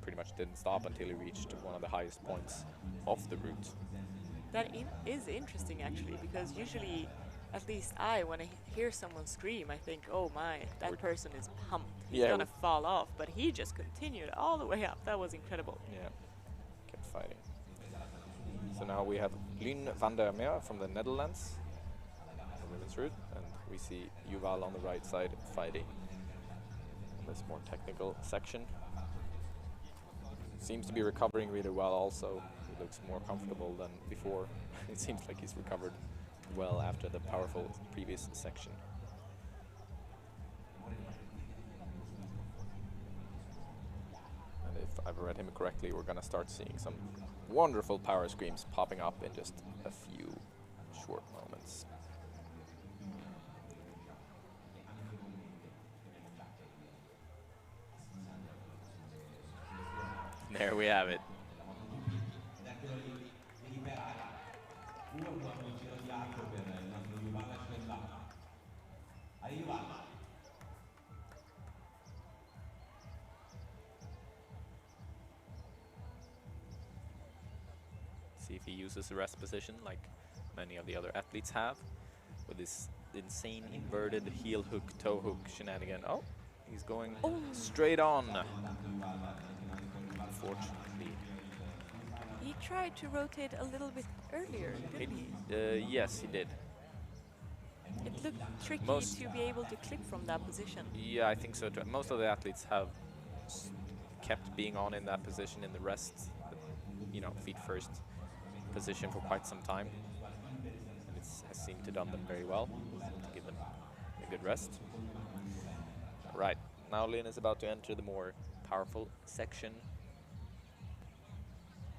pretty much didn't stop until he reached one of the highest points of the route. That is interesting actually, because usually, at least when I hear someone scream, I think, oh my, that person is pumped. He's gonna fall off, but he just continued all the way up. That was incredible. Yeah, kept fighting. So now we have Lynn van der Meer from the Netherlands on the women's route, and we see Yuval on the right side fighting this more technical section. Seems to be recovering really well also. He looks more comfortable than before. It seems like he's recovered well after the powerful previous section. And if I've read him correctly, we're gonna start seeing some wonderful power screams popping up in just a few short moments. There we have it. See if he uses the rest position like many of the other athletes have, with this insane inverted heel hook, toe hook shenanigan. Oh, he's going straight on. Unfortunately, he tried to rotate a little bit earlier, didn't he? Yes, he did. It looked tricky Most- to be able to clip from that position. Yeah, I think so too. Most of the athletes have kept being on in that position in the rest, you know, feet first position for quite some time. And it has seemed to done them very well, seemed to give them a good rest. Right, now Lynn is about to enter the more powerful section,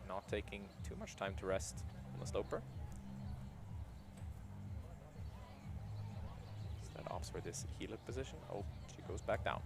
not taking too much time to rest on the sloper. That opts for this heel hook position. Oh, she goes back down.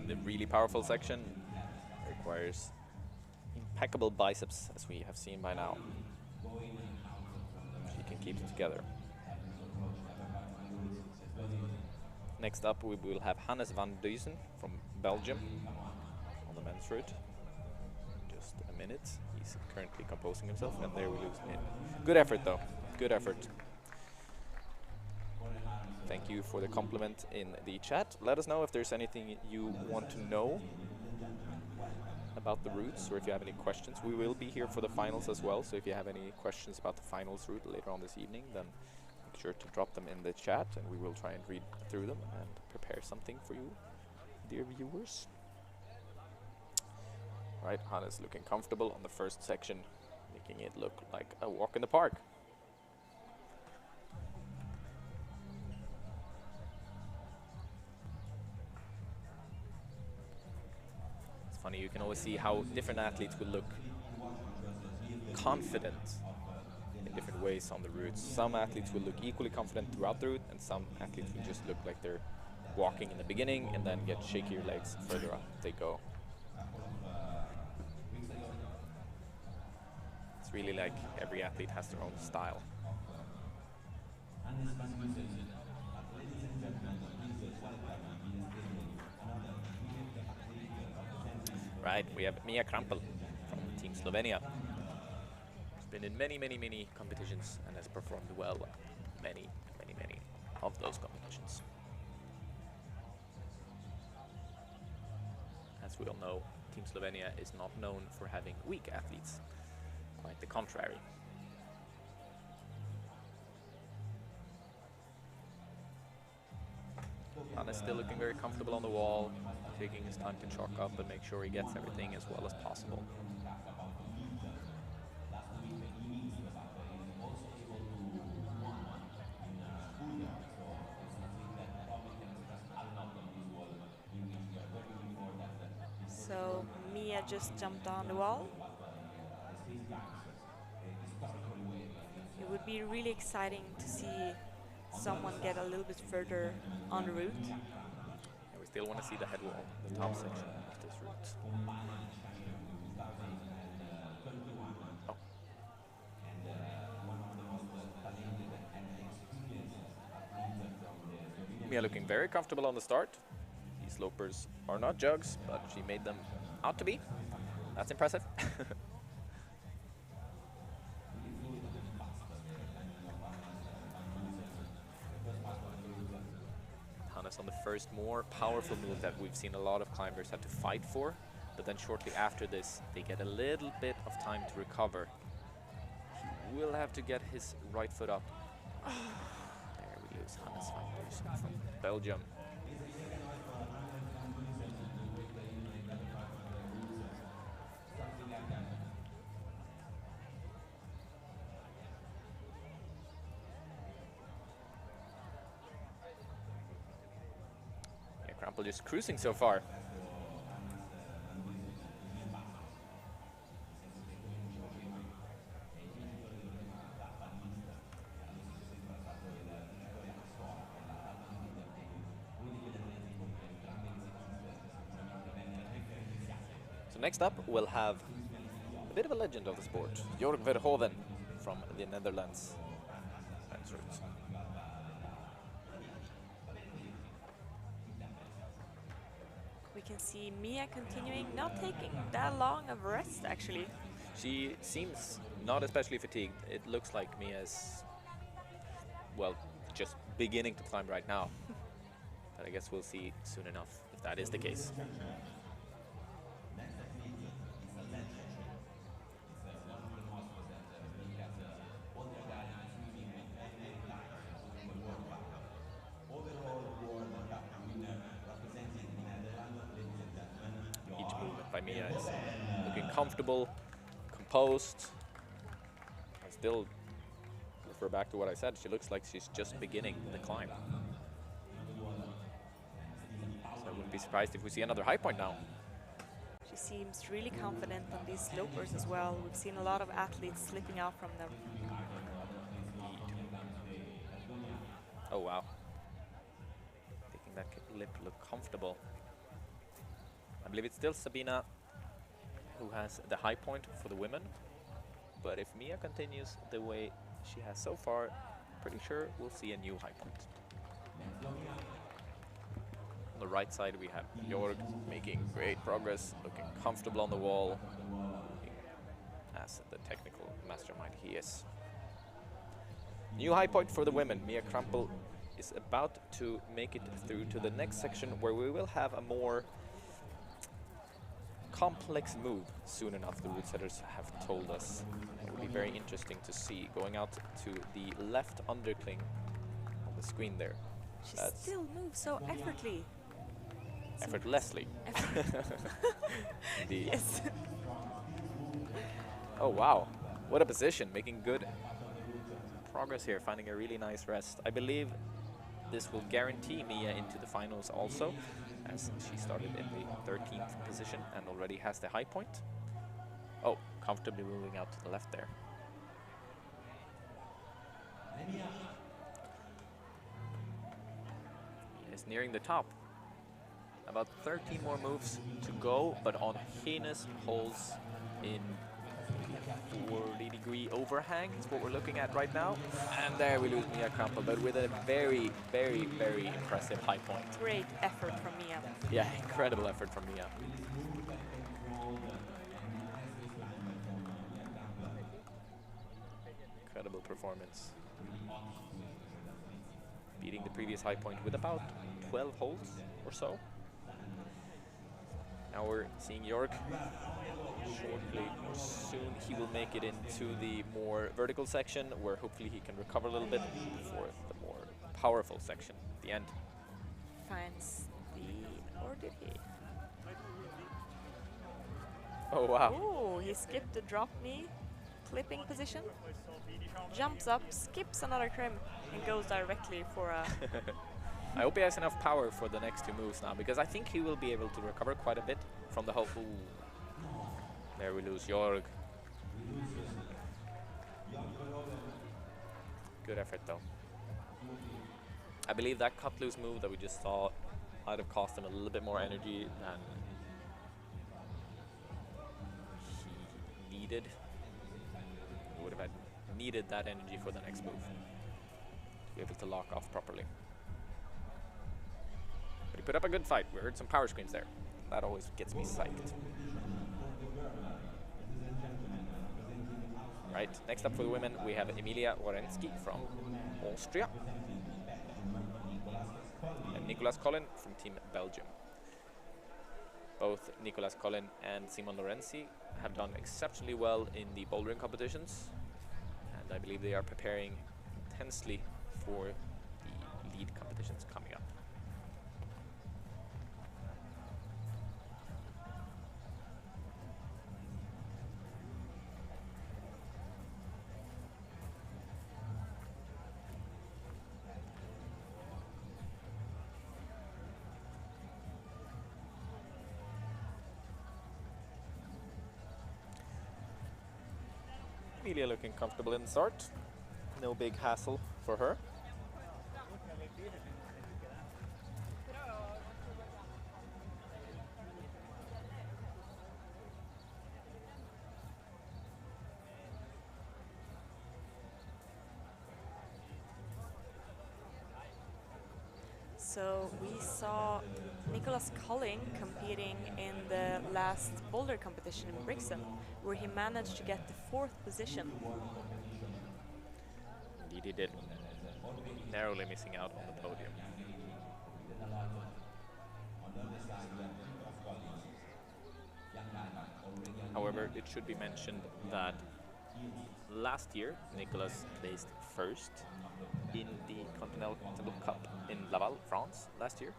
The really powerful section requires impeccable biceps, as we have seen by now. She can keep it together. Next up, we will have Hannes van Diesen from Belgium on the men's route. Just a minute. He's currently composing himself, and there we lose him. Good effort, though. Good effort. Thank you for the compliment in the chat. Let us know if there's anything you want to know about the routes, or if you have any questions. We will be here for the finals as well, so if you have any questions about the finals route later on this evening, then make sure to drop them in the chat, and we will try and read through them and prepare something for you, dear viewers. Right, Hannes looking comfortable on the first section, making it look like a walk in the park. Funny, you can always see how different athletes will look confident in different ways on the routes. Some athletes will look equally confident throughout the route, and some athletes will just look like they're walking in the beginning and then get shakier legs further up they go. It's really like every athlete has their own style. Right, we have Mia Crumple from Team Slovenia. She's been in many competitions and has performed well many of those competitions. As we all know, Team Slovenia is not known for having weak athletes. Quite the contrary. Hannes still looking very comfortable on the wall, taking his time to chalk up and make sure he gets everything as well as possible. So Mia just jumped on the wall. It would be really exciting to see someone get a little bit further on the route. And we still want to see the head wall, the top section of this route. Oh. Mia looking very comfortable on the start. These slopers are not jugs, but she made them out to be. That's impressive. Hannes on the first more powerful move that we've seen a lot of climbers have to fight for, but then shortly after this they get a little bit of time to recover. He will have to get his right foot up. There we lose Hannes van Diesen from Belgium. Crumple just cruising so far. So next up we'll have a bit of a legend of the sport. Jorg Verhoeven from the Netherlands. Answers. We can see Mia continuing, not taking that long of a rest actually. She seems not especially fatigued. It looks like Mia is, well, just beginning to climb right now. But I guess we'll see soon enough if that is the case. Each movement by Mia is looking comfortable, composed. I still refer back to what I said. She looks like she's just beginning the climb. So I wouldn't be surprised if we see another high point now. She seems really confident on these slopers as well. We've seen a lot of athletes slipping out from them. Oh wow. Making that lip look comfortable. I believe it's still Sabina who has the high point for the women. But if Mia continues the way she has so far, pretty sure we'll see a new high point. On the right side we have Jorg making great progress, looking comfortable on the wall, as the technical mastermind he is. New high point for the women. Mia Crumple is about to make it through to the next section where we will have a more complex move soon enough, the route setters have told us. It will be very interesting to see. Going out to the left undercling on the screen there. She still moves so Effortlessly. Indeed. Yes. Oh wow, what a position, making good progress here, finding a really nice rest. I believe this will guarantee Mia into the finals also, as she started in the 13th position and already has the high point. Oh, comfortably moving out to the left there. Is nearing the top. About 13 more moves to go, but on heinous holes in 40-degree overhang is what we're looking at right now. And there we lose Mia Crumple, but with a very, very, very impressive high point. Great effort from Mia. Yeah, incredible effort from Mia. Incredible performance. Beating the previous high point with about 12 holes or so. Now we're seeing Jorg. Shortly or soon he will make it into the more vertical section where hopefully he can recover a little bit for the more powerful section at the end. Finds the... or did he? Oh wow. Oh, he skipped the drop knee, clipping position, jumps up, skips another trim, and goes directly for a... I hope he has enough power for the next two moves now, because I think he will be able to recover quite a bit from the whole... Ooh. There we lose Jorg. Good effort though. I believe that cut loose move that we just saw might have cost him a little bit more energy than he needed. He would have needed that energy for the next move to be able to lock off properly. But he put up a good fight. We heard some power screams there. That always gets me psyched. Right, next up for the women, we have Emilia Warensky from Austria. And Nicolas Collin from Team Belgium. Both Nicolas Collin and Simon Lorenzi have done exceptionally well in the bouldering competitions. And I believe they are preparing intensely for the lead competitions coming up. Emilia looking comfortable in the start. No big hassle for her. So we saw Nicholas Colling competing in the last boulder competition in Brixton, where he managed to get the 4th position. Indeed he did. Narrowly missing out on the podium. However, it should be mentioned that last year Nicholas placed 1st in the Continental Cup in Laval, France last year.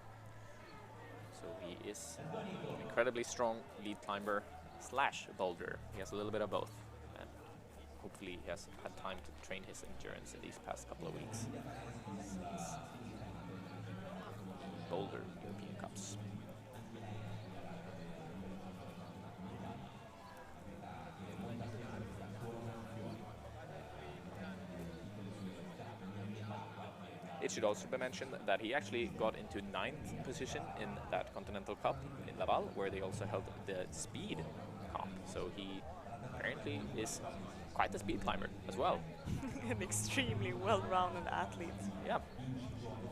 So he is an incredibly strong lead climber slash boulder. He has a little bit of both. And hopefully he has had time to train his endurance in these past couple of weeks since boulder European Cups. It should also be mentioned that he actually got into 9th position in that Continental Cup in Laval, where they also held the speed comp. So he apparently is quite a speed climber as well. An extremely well-rounded athlete. Yeah,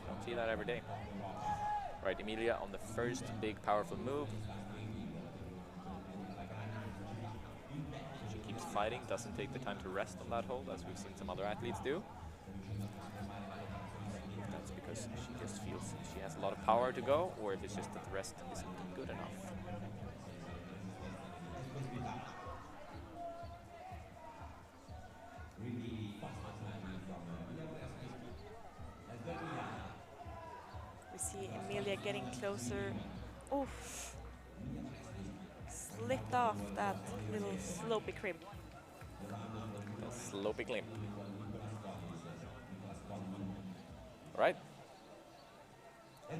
don't see that every day. Right, Emilia on the first big powerful move. She keeps fighting, doesn't take the time to rest on that hold, as we've seen some other athletes do. That's because she just feels she has a lot of power to go, or if it's just that the rest isn't good enough. We see Emilia getting closer. Oof. Slipped off that little slopey crimp. A slopey climb. Right. I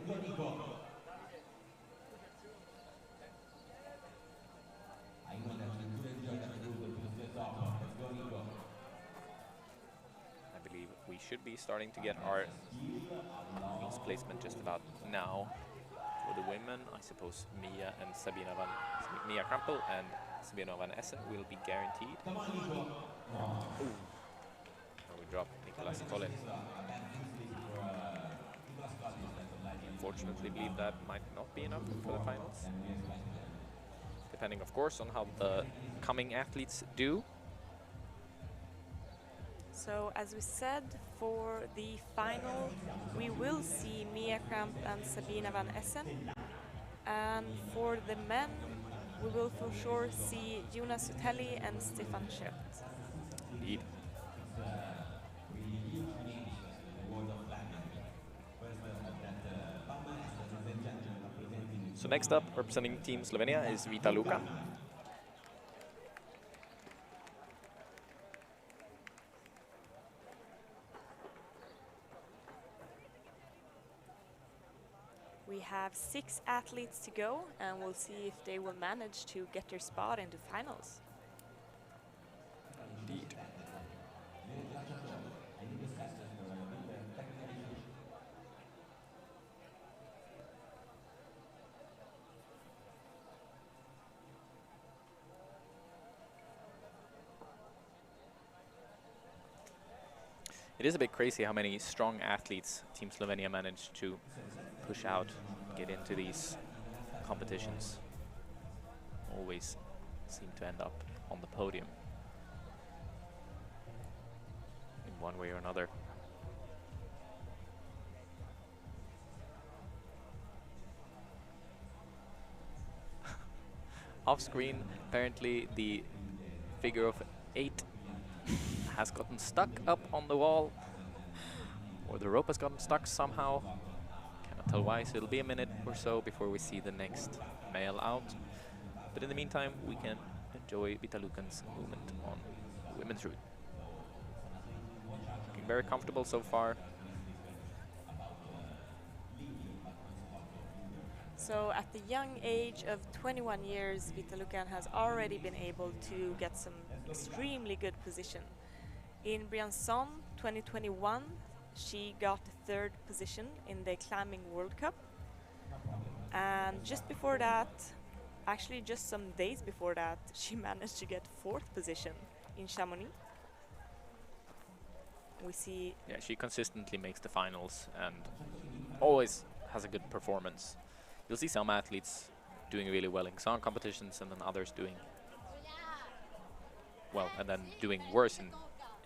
believe we should be starting to get our wings placement just about now. For the women, I suppose Mia Crumple and Sabina Vanessa will be guaranteed. Ooh. And we drop Nicholas Collin. Unfortunately, believe that might not be enough for the finals. Depending, of course, on how the coming athletes do. So, as we said, for the final, we will see Mia Kramp and Sabina Van Essen. And for the men, we will for sure see Jonas Sutelli and Stefan Schert. Indeed. So next up, representing Team Slovenia is Vita Luka. We have 6 athletes to go, and we'll see if they will manage to get their spot into finals. Indeed. It is a bit crazy how many strong athletes Team Slovenia managed to push out, get into these competitions. Always seem to end up on the podium in one way or another. Off screen, apparently the figure of 8 has gotten stuck up on the wall, or the rope has gotten stuck somehow. Cannot tell why, so it'll be a minute or so before we see the next male out. But in the meantime, we can enjoy Vita Lukan's movement on the women's route. Looking very comfortable so far. So at the young age of 21 years, Vita Lukan has already been able to get some extremely good position. In Briançon 2021, she got the 3rd position in the Climbing World Cup. And just before that, actually just some days before that, she managed to get 4th position in Chamonix. We see... Yeah, she consistently makes the finals and always has a good performance. You'll see some athletes doing really well in some competitions and then others doing well and then doing worse in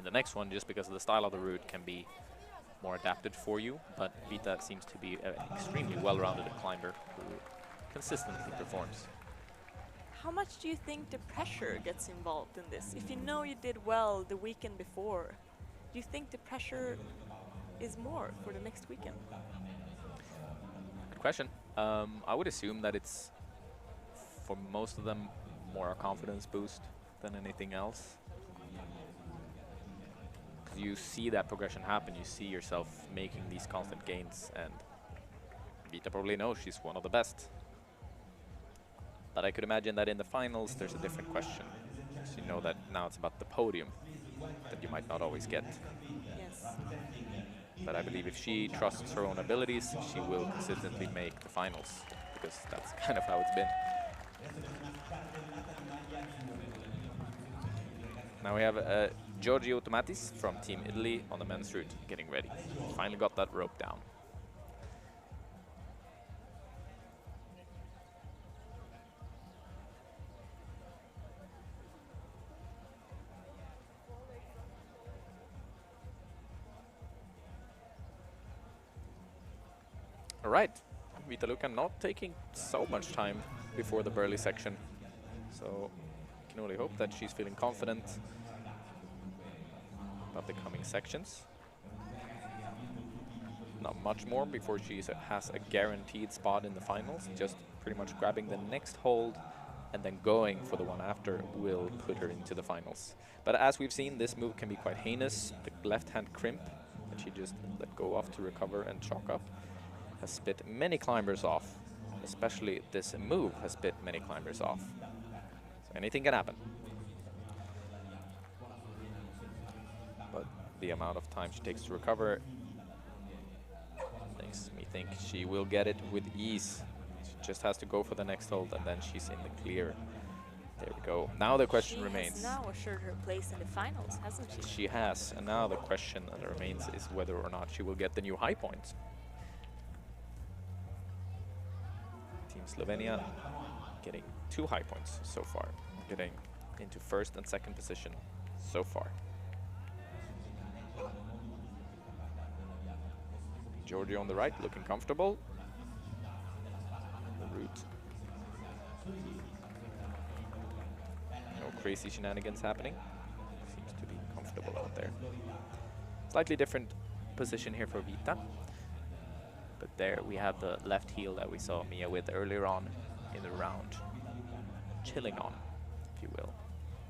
the next one, just because the style of the route can be more adapted for you. But Vita seems to be an extremely well-rounded climber who consistently performs. How much do you think the pressure gets involved in this? If you know you did well the weekend before, do you think the pressure is more for the next weekend? Good question. I would assume that it's, for most of them, more a confidence boost than anything else. Because you see that progression happen, you see yourself making these constant gains, and Vita probably knows she's one of the best. But I could imagine that in the finals there's a different question. So you know that now it's about the podium that you might not always get. Yes. But I believe if she trusts her own abilities, she will consistently make the finals, because that's kind of how it's been. Now we have Giorgio Tomatis from Team Italy on the men's route getting ready. Finally got that rope down. All right, Vita Luca not taking so much time before the Burley section. So can only hope that she's feeling confident about the coming sections. Not much more before she has a guaranteed spot in the finals. Just pretty much grabbing the next hold and then going for the one after will put her into the finals. But as we've seen, this move can be quite heinous. The left-hand crimp that she just let go of to recover and chalk up has spit many climbers off. Especially this move has spit many climbers off. So anything can happen. But the amount of time she takes to recover makes me think she will get it with ease. She just has to go for the next hold and then she's in the clear. There we go. Now the question remains. She has now assured her place in the finals, hasn't she? She has, and now the question that remains is whether or not she will get the new high points. Team Slovenia getting 2 high points so far, getting into first and second position so far. Giorgio on the right, looking comfortable. The route. No crazy shenanigans happening. Seems to be comfortable out there. Slightly different position here for Vita. But there we have the left heel that we saw Mia with earlier on in the round. Chilling on, if you will.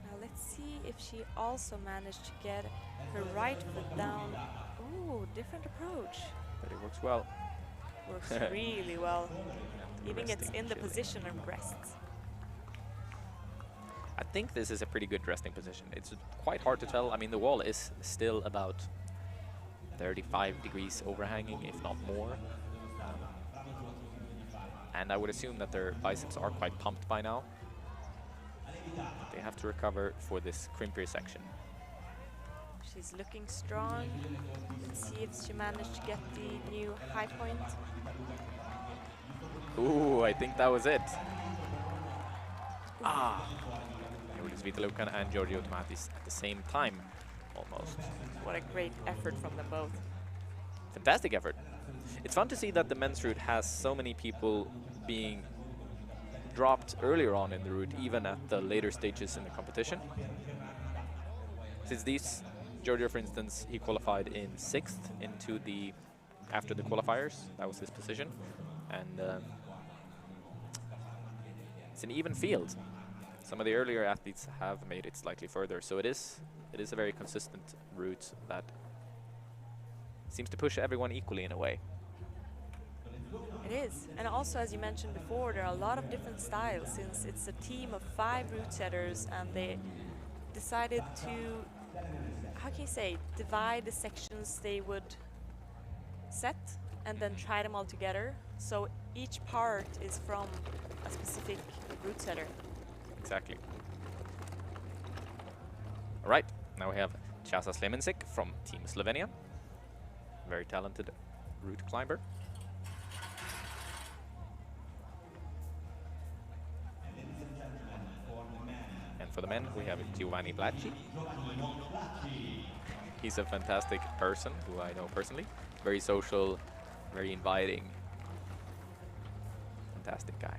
Now let's see if she also managed to get her right foot down. Ooh, different approach. But it works well. Works really well. Even gets Resting, in the chilling. position and rests. I think this is a pretty good resting position. It's quite hard to tell. I mean, the wall is still about 35 degrees overhanging, if not more. And I would assume that their biceps are quite pumped by now. They have to recover for this crimpier section. She's looking strong. Let's see if she managed to get the new high point. Ooh, I think that was it. Ah! Here it is Vita Lucan and Giorgio Tomatis at the same time, almost. What a great effort from them both. Fantastic effort. It's fun to see that the men's route has so many people being dropped earlier on in the route, even at the later stages in the competition. Since these, Giorgio, for instance, he qualified in 6th into the after the qualifiers. That was his position, and it's an even field. Some of the earlier athletes have made it slightly further, so it is a very consistent route that seems to push everyone equally in a way. It is. And also, as you mentioned before, there are a lot of different styles, since it's a team of 5 route setters and they decided to, how can you say, divide the sections they would set and then try them all together. So each part is from a specific route setter. Exactly. All right, now we have Chasa Slemensik from Team Slovenia. Very talented route climber. for the men, we have Giovanni Blacci. He's a fantastic person who I know personally. Very social, very inviting. Fantastic guy.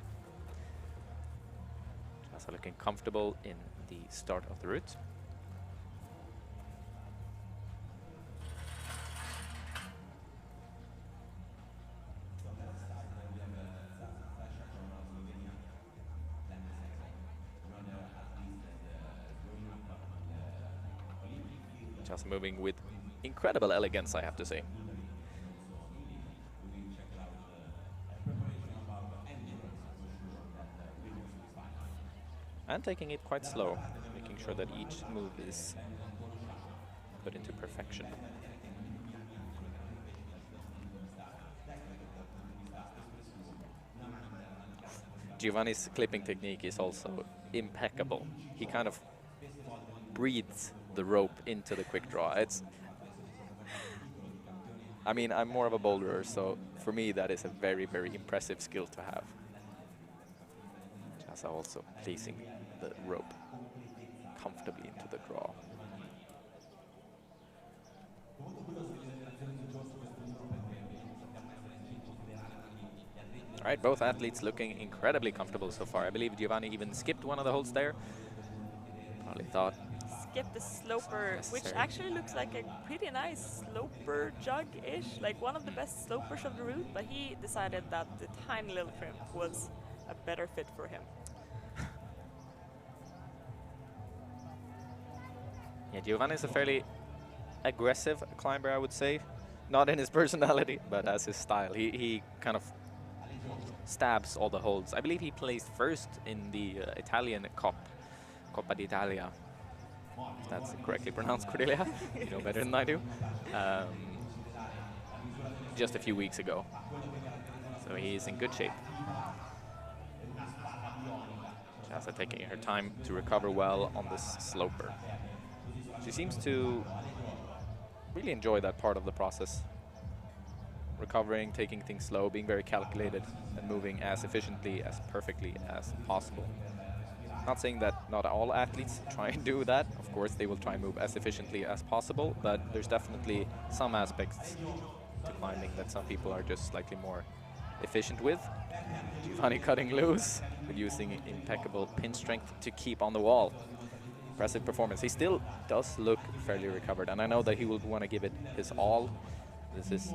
Just looking comfortable in the start of the route. Just moving with incredible elegance, I have to say. And taking it quite slow, making sure that each move is put into perfection. Giovanni's clipping technique is also impeccable. He kind of breathes the rope into the quick draw. I mean, I'm more of a boulderer, so for me that is a very, very impressive skill to have. Just also placing the rope comfortably into the draw. All right, both athletes looking incredibly comfortable so far. I believe Giovanni even skipped one of the holds there. Probably thought Skip the sloper, which actually looks like a pretty nice sloper jug-ish, like one of the best slopers of the route, but he decided that the tiny little crimp was a better fit for him. Yeah, Giovanni is a fairly aggressive climber, I would say. Not in his personality, but as his style. He kind of stabs all the holds. I believe he placed first in the Italian Coppa d'Italia. If that's correctly pronounced, Cordelia. You know better than I do. Just a few weeks ago. So he's in good shape. Shasta taking her time to recover well on this sloper. She seems to really enjoy that part of the process. Recovering, taking things slow, being very calculated, and moving as efficiently, as perfectly as possible. Not saying that not all athletes try and do that. Of course, they will try and move as efficiently as possible, but there's definitely some aspects to climbing that some people are just slightly more efficient with. Giovanni cutting loose, but using impeccable pin strength to keep on the wall. Impressive performance. He still does look fairly recovered, and I know that he will want to give it his all. This is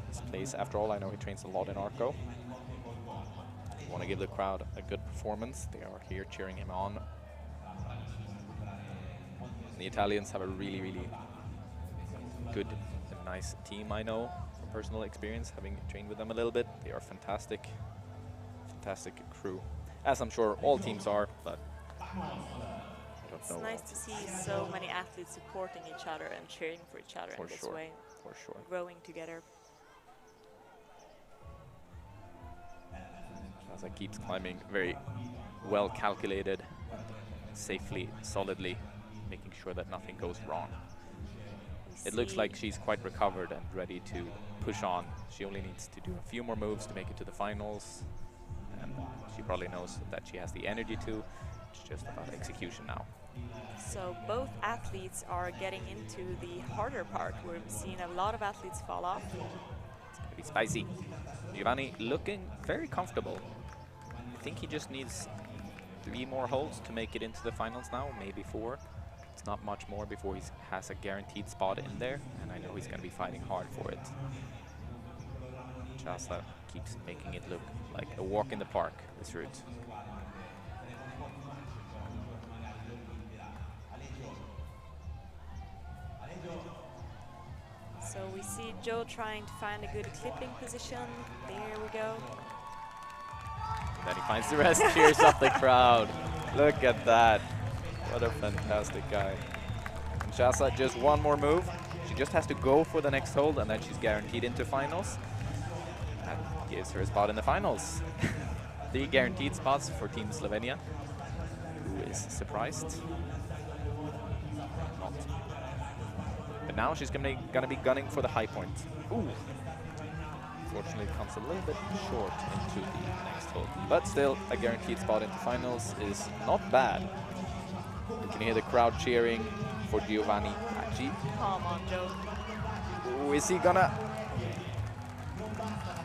his place. After all, I know he trains a lot in Arco. Want to give the crowd a good performance. They are here cheering him on. And the Italians have a really, really good and nice team, I know from personal experience, having trained with them a little bit. They are fantastic, fantastic crew, as I'm sure all teams are, but I don't it's know. Nice to see so many athletes supporting each other and cheering for each other in this way. For sure. Growing together. Shasta keeps climbing very well calculated, safely, solidly, making sure that nothing goes wrong. It looks like she's quite recovered and ready to push on. She only needs to do a few more moves to make it to the finals, and she probably knows that she has the energy to. It's just about execution now. So both athletes are getting into the harder part, where we've seen a lot of athletes fall off. It's going to be spicy. Giovanni looking very comfortable. I think he just needs 3 more holds to make it into the finals now, maybe 4. It's not much more before he has a guaranteed spot in there, and I know he's going to be fighting hard for it. Shasta keeps making it look like a walk in the park, this route. So we see Joe trying to find a good clipping position. There we go. Then he finds the rest, cheers up the crowd. Look at that. What a fantastic guy. And Shasta, just one more move. She just has to go for the next hold, and then she's guaranteed into finals. That gives her a spot in the finals. 3 guaranteed spots for Team Slovenia. Who is surprised? Not. But now she's gonna be gunning for the high point. Ooh. Unfortunately, it comes a little bit short into the next hold. But still, a guaranteed spot into finals is not bad. You can hear the crowd cheering for Giovanni Pacci. Come on, Joe. Ooh, is he gonna?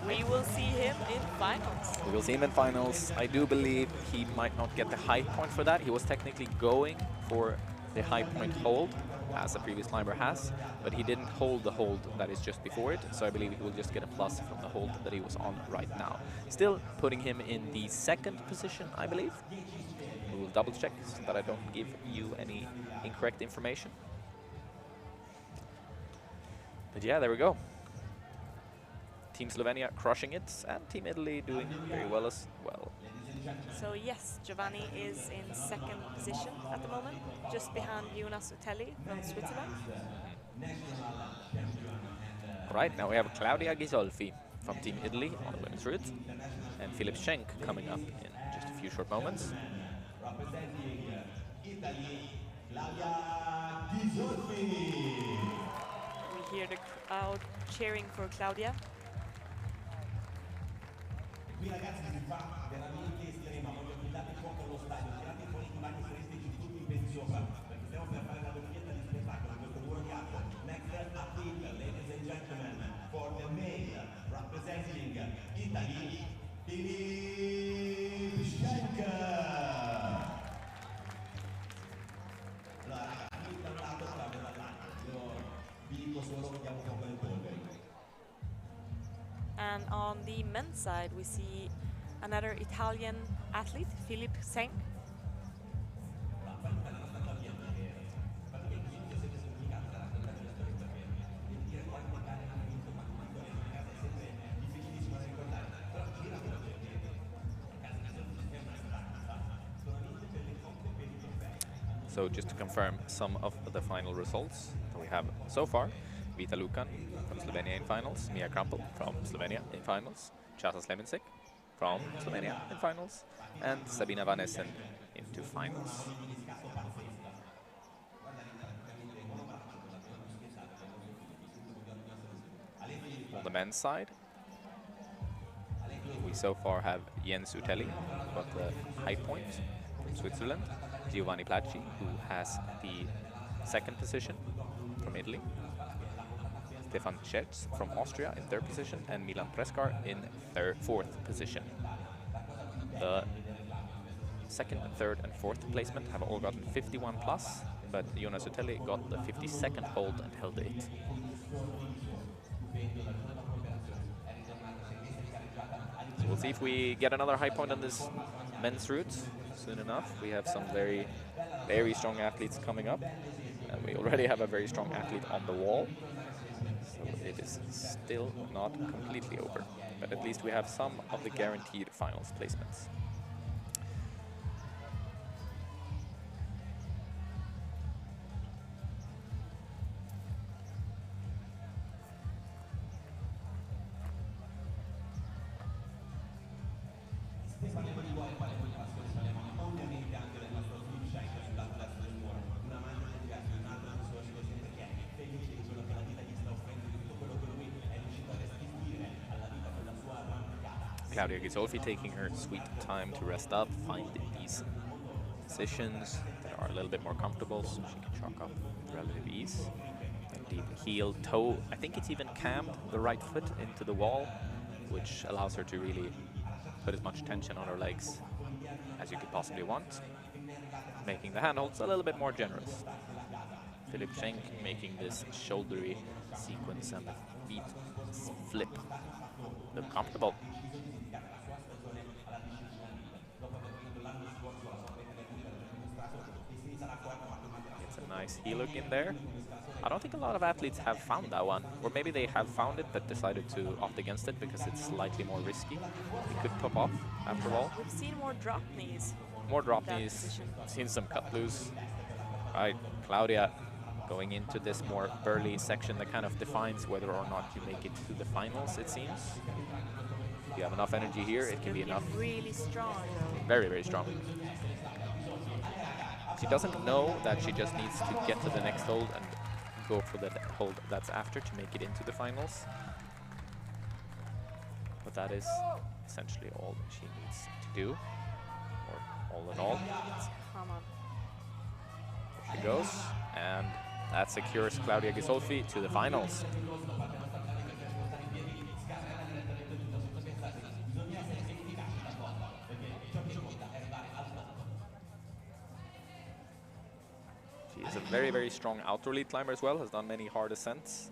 We will see him in finals. We will see him in finals. I do believe he might not get the high point for that. He was technically going for the high point hold, as a previous climber has, but he didn't hold the hold that is just before it, so I believe he will just get a plus from the hold that he was on right now. Still putting him in the second position, I believe. We will double check so that I don't give you any incorrect information. But yeah, there we go. Team Slovenia crushing it, and Team Italy doing very well as well. So yes, Giovanni is in second position at the moment, just behind Jonas Utelli from Switzerland. Right, now we have Claudia Gysolfi from Team Italy on the women's route, and Philip Schenk coming up in just a few short moments. We hear the crowd cheering for Claudia. Qui ragazzi si fa veramente estrema, voglio brillate fuoco allo stadio, tirate fuori i bagni turistici tutti in pensione, perché stiamo per fare la doppietta di spettacolo, questo World Cup. Next athlete, ladies and gentlemen, for the male representing Italy, Philip Schenk. Allora ragazzi, da un lato Claudio dall'altro, io vi dico solo che diamo fuoco alle polveri. And on the men's side, we see another Italian athlete, Philip Schenk. So just to confirm some of the final results that we have so far. Vita Lukan from Slovenia in finals, Mia Crumple from Slovenia in finals, Chasa Slemensek from Slovenia in finals, and Sabina Vanessa into finals. On the men's side, we so far have Jens Utelli, who got the high point from Switzerland, Giovanni Placci, who has the second position from Italy, Stefan Gysolfi from Austria in third position, and Milan Preskar in fourth position. The second, third, and fourth placement have all gotten 51 plus, but Jonas Utelli got the 52nd hold and held it. So we'll see if we get another high point on this men's route soon enough. We have some very, very strong athletes coming up, and we already have a very strong athlete on the wall. So it is still not completely over, but at least we have some of the guaranteed finals placements. Claudia Gysolfi taking her sweet time to rest up, find these positions that are a little bit more comfortable so she can chalk up with relative ease. And deep heel, toe, I think it's even cammed the right foot into the wall, which allows her to really put as much tension on her legs as you could possibly want, making the handholds a little bit more generous. Philip Schenk making this shouldery sequence and the feet flip look comfortable. It's a nice heel look in there. I don't think a lot of athletes have found that one, or maybe they have found it but decided to opt against it because it's slightly more risky. It could pop off after all. We've seen more drop knees. More drop knees, seen some cut loose. Right, Claudia going into this more burly section that kind of defines whether or not you make it to the finals, it seems. If you have enough energy here, it can be enough. Really strong, though. Very, very strong. She doesn't know that she just needs to get to the next hold and go for the hold that's after to make it into the finals. but that is essentially all that she needs to do, or all in all. Come on. There she goes, and that secures Claudia Gysolfi to the finals. She is a very, very strong outdoor lead climber as well, has done many hard ascents.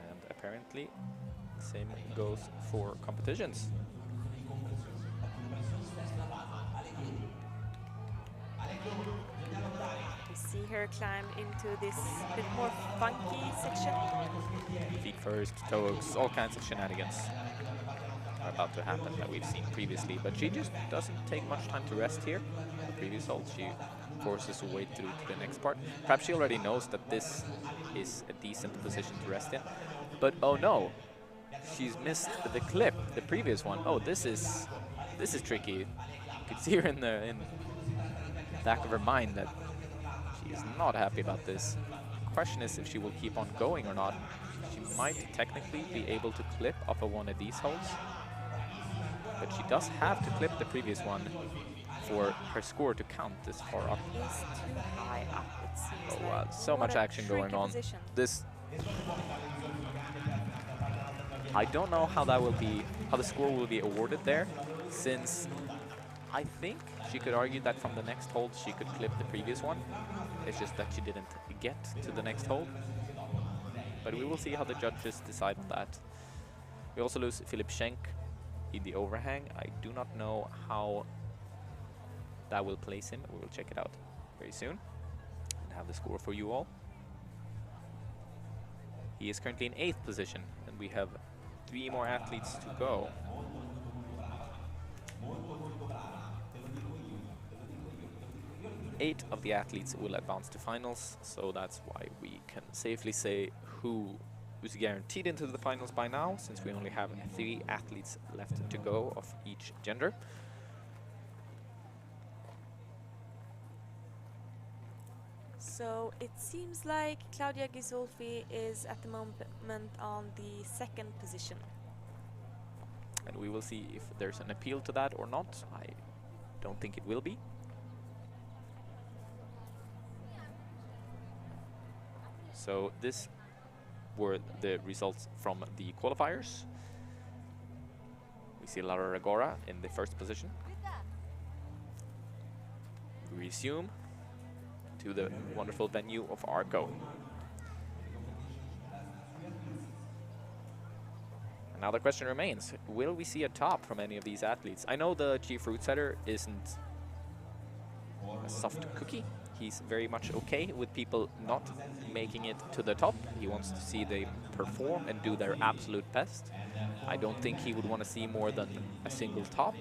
And apparently, same goes for competitions. We see her climb into this bit more funky section. Feet first, toe hooks, all kinds of shenanigans are about to happen that we've seen previously. But she just doesn't take much time to rest here. The previous hold, she forces her way through to the next part. Perhaps she already knows that this is a decent position to rest in. But oh no, she's missed the clip, the previous one. Oh, this is tricky. You could see her in the back of her mind that she is not happy about this. The question is if she will keep on going or not. She might technically be able to clip off of one of these holds, but she does have to clip the previous one for her score to count this far up. It's too high up, it seems Oh wow, like. so much action going on. Position. This, I don't know how that will be, how the score will be awarded there, since I think she could argue that from the next hold she could clip the previous one. It's just that she didn't get to the next hold. But we will see how the judges decide on that. We also lose Philip Schenk in the overhang. I do not know how that will place him. We will check it out very soon and have the score for you all. He is currently in 8th position, and we have 3 more athletes to go. 8 of the athletes will advance to finals, so that's why we can safely say who is guaranteed into the finals by now, since we only have 3 athletes left to go of each gender. So it seems like Claudia Gysolfi is at the moment on the 2nd position. And we will see if there's an appeal to that or not. I don't think it will be. So this were the results from the qualifiers. We see Lara Ragora in the 1st position. We resume to the wonderful venue of Arco. And now the question remains, will we see a top from any of these athletes? I know the chief route setter isn't a soft cookie. He's very much okay with people not making it to the top. He wants to see them perform and do their absolute best. I don't think he would want to see more than a single top.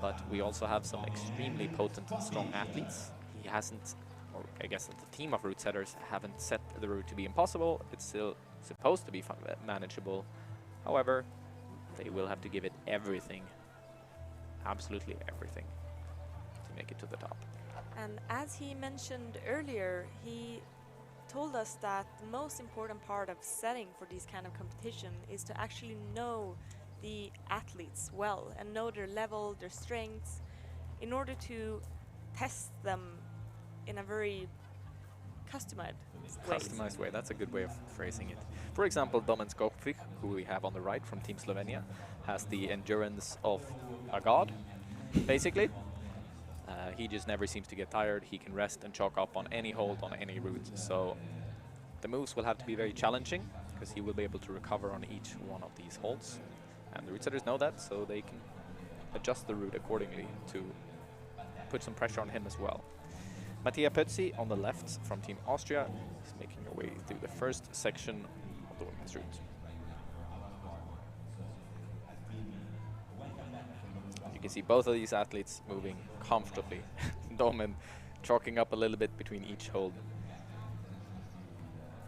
But we also have some extremely potent and strong athletes. He hasn't, or I guess the team of route setters haven't set the route to be impossible. It's still supposed to be manageable. However, they will have to give it everything, absolutely everything, to make it to the top. And as he mentioned earlier, he told us that the most important part of setting for these kind of competition is to actually know the athletes well and know their level, their strengths, in order to test them in a very customized way. That's a good way of phrasing it. For example, Domen Skopvik, who we have on the right from Team Slovenia, has the endurance of a god, basically. He just never seems to get tired. He can rest and chalk up on any hold, on any route. So the moves will have to be very challenging, because he will be able to recover on each one of these holds. And the route setters know that, so they can adjust the route accordingly to put some pressure on him as well. Mattia Pötzi on the left from Team Austria is making her way through the 1st section of the women's route. You can see both of these athletes moving comfortably. Domen chalking up a little bit between each hold,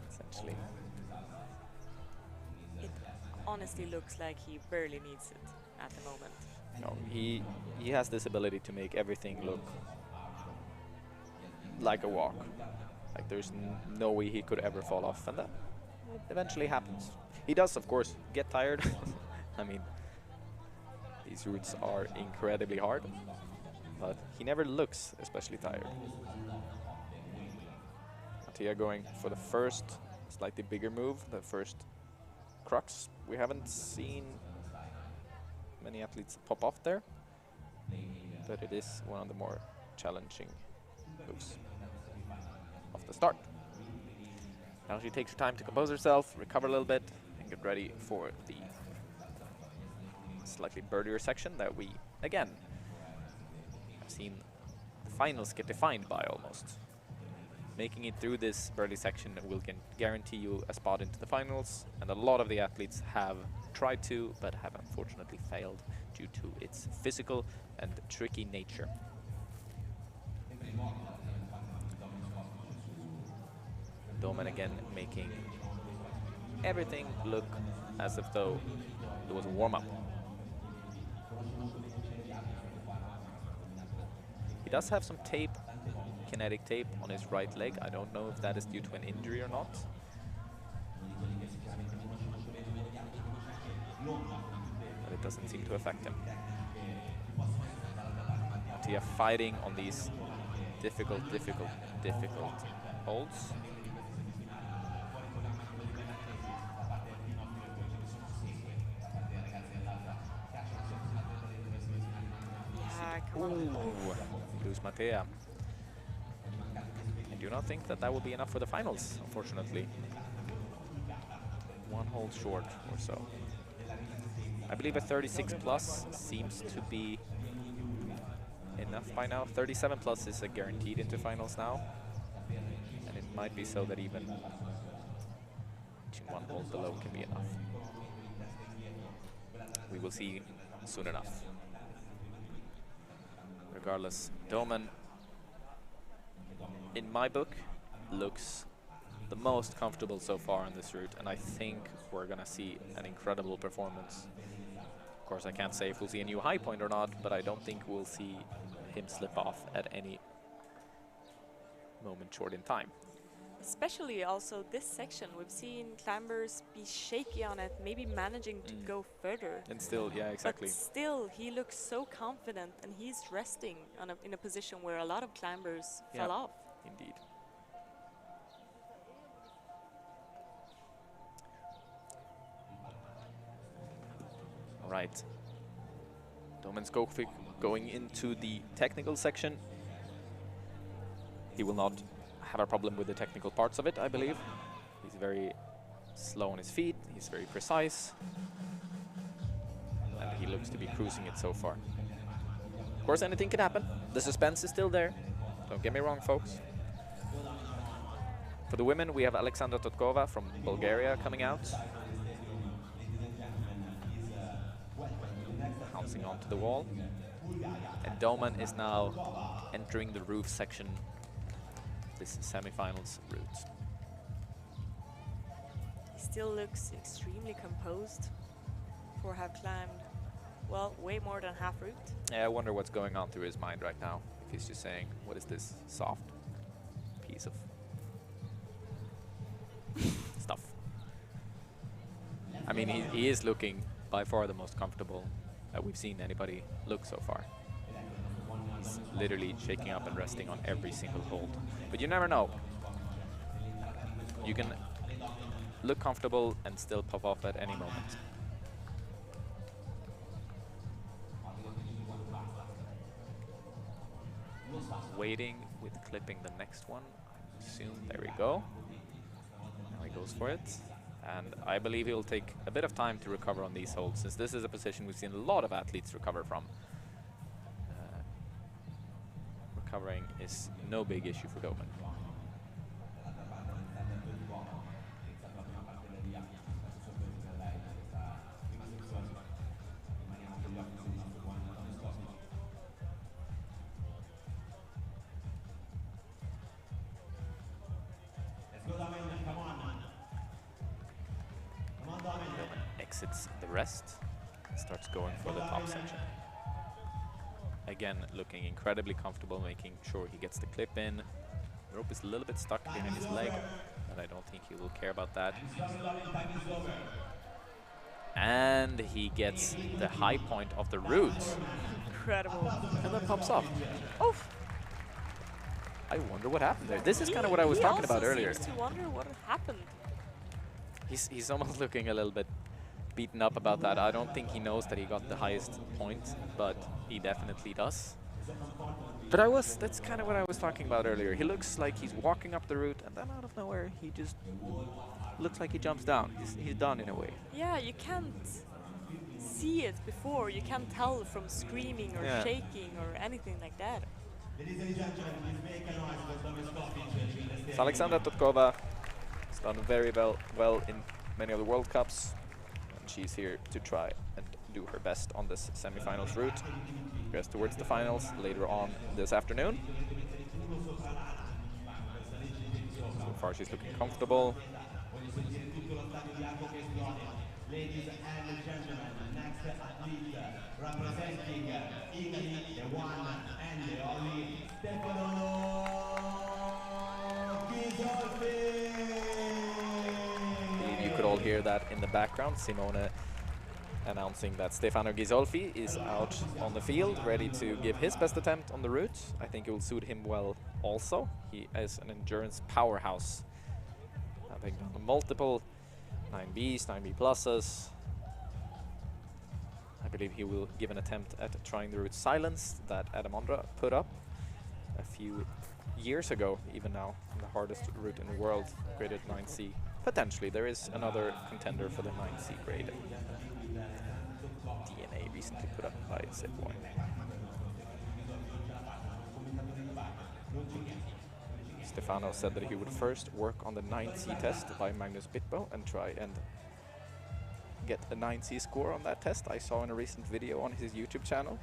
essentially. It honestly looks like he barely needs it at the moment. No, he has this ability to make everything look like a walk. Like there's no way he could ever fall off, and that eventually happens. He does, of course, get tired. I mean, these routes are incredibly hard, but he never looks especially tired. Mattia going for the first slightly bigger move, the first crux. We haven't seen many athletes pop off there, but it is one of the more challenging moves off the start. Now she takes her time to compose herself, recover a little bit, and get ready for the slightly birdier section that we, again, have seen the finals get defined by almost. Making it through this birdie section will guarantee you a spot into the finals, and a lot of the athletes have tried to, but have unfortunately failed due to its physical and tricky nature. Domen again making everything look as if though it was a warm-up. He does have some tape, kinetic tape on his right leg. I don't know if that is due to an injury or not. But it doesn't seem to affect him. Mattia fighting on these difficult holds. Ooh, lose Mattia. I do not think that that will be enough for the finals, unfortunately. One hold short or so. I believe a 36 plus seems to be enough by now. 37 plus is a guaranteed into finals now. And it might be so that even one hold below can be enough. We will see soon enough. Regardless, Domen, in my book, looks the most comfortable so far on this route, and I think we're gonna see an incredible performance. Of course, I can't say if we'll see a new high point or not, but I don't think we'll see him slip off at any moment short in time. Especially also this section, we've seen climbers be shaky on it, maybe managing to go further. And still, yeah, exactly. But still, he looks so confident, and he's resting on in a position where a lot of climbers fell off. Indeed. All right. Domen Skogvik going into the technical section. He will not have a problem with the technical parts of it, I believe. He's very slow on his feet, he's very precise, and he looks to be cruising it so far. Of course, anything can happen. The suspense is still there. Don't get me wrong, folks. For the women, we have Alexandra Totkova from Bulgaria coming out. Bouncing onto the wall. And Domen is now entering the roof section, this semifinals route. He still looks extremely composed for have climbed, well, way more than half route. Yeah, I wonder what's going on through his mind right now. If he's just saying, what is this soft piece of stuff? I mean, he is looking by far the most comfortable that we've seen anybody look so far. He's literally shaking up and resting on every single hold. But you never know. You can look comfortable and still pop off at any moment. Waiting with clipping the next one. Soon, there we go. Now he goes for it. And I believe he will take a bit of time to recover on these holds, since this is a position we've seen a lot of athletes recover from. Recovering is no big issue for Domen. Exits the rest, starts going for the top section. Again, looking incredibly comfortable, making sure he gets the clip in. The rope is a little bit stuck behind his leg, but I don't think he will care about that. And he gets the high point of the route. Incredible. And then pops off. Oh, I wonder what happened there. This is kind of what I was talking about earlier. He also seems to wonder what happened. He's almost looking a little bit beaten up about that. I don't think he knows that he got the highest point, but he definitely does. But that's kind of what I was talking about earlier. He looks like he's walking up the route, and then out of nowhere, he just looks like he jumps down. He's done in a way. Yeah, you can't see it before. You can't tell from screaming or shaking or anything like that. So Alexandra Totkova has done very well in many of the World Cups, and she's here to try and do her best on this semifinals route. Goes towards the finals later on this afternoon. So far she's looking comfortable. Ladies and gentlemen, next athlete representing Italy, the one and the only Stefano Gysolfi. I believe you could all hear that in the background. Simone announcing that Stefano Gysolfi is out on the field, ready to give his best attempt on the route. I think it will suit him well also. He is an endurance powerhouse, having done multiple 9Bs, 9B pluses. I believe he will give an attempt at trying the route Silence that Adamandra put up a few years ago, even now, the hardest route in the world, graded 9C. Potentially, there is another contender for the 9C grade. DNA recently put up by Zipline. Stefano said that he would first work on the 9C test by Magnus Bitbo and try and get a 9C score on that test. I saw in a recent video on his YouTube channel.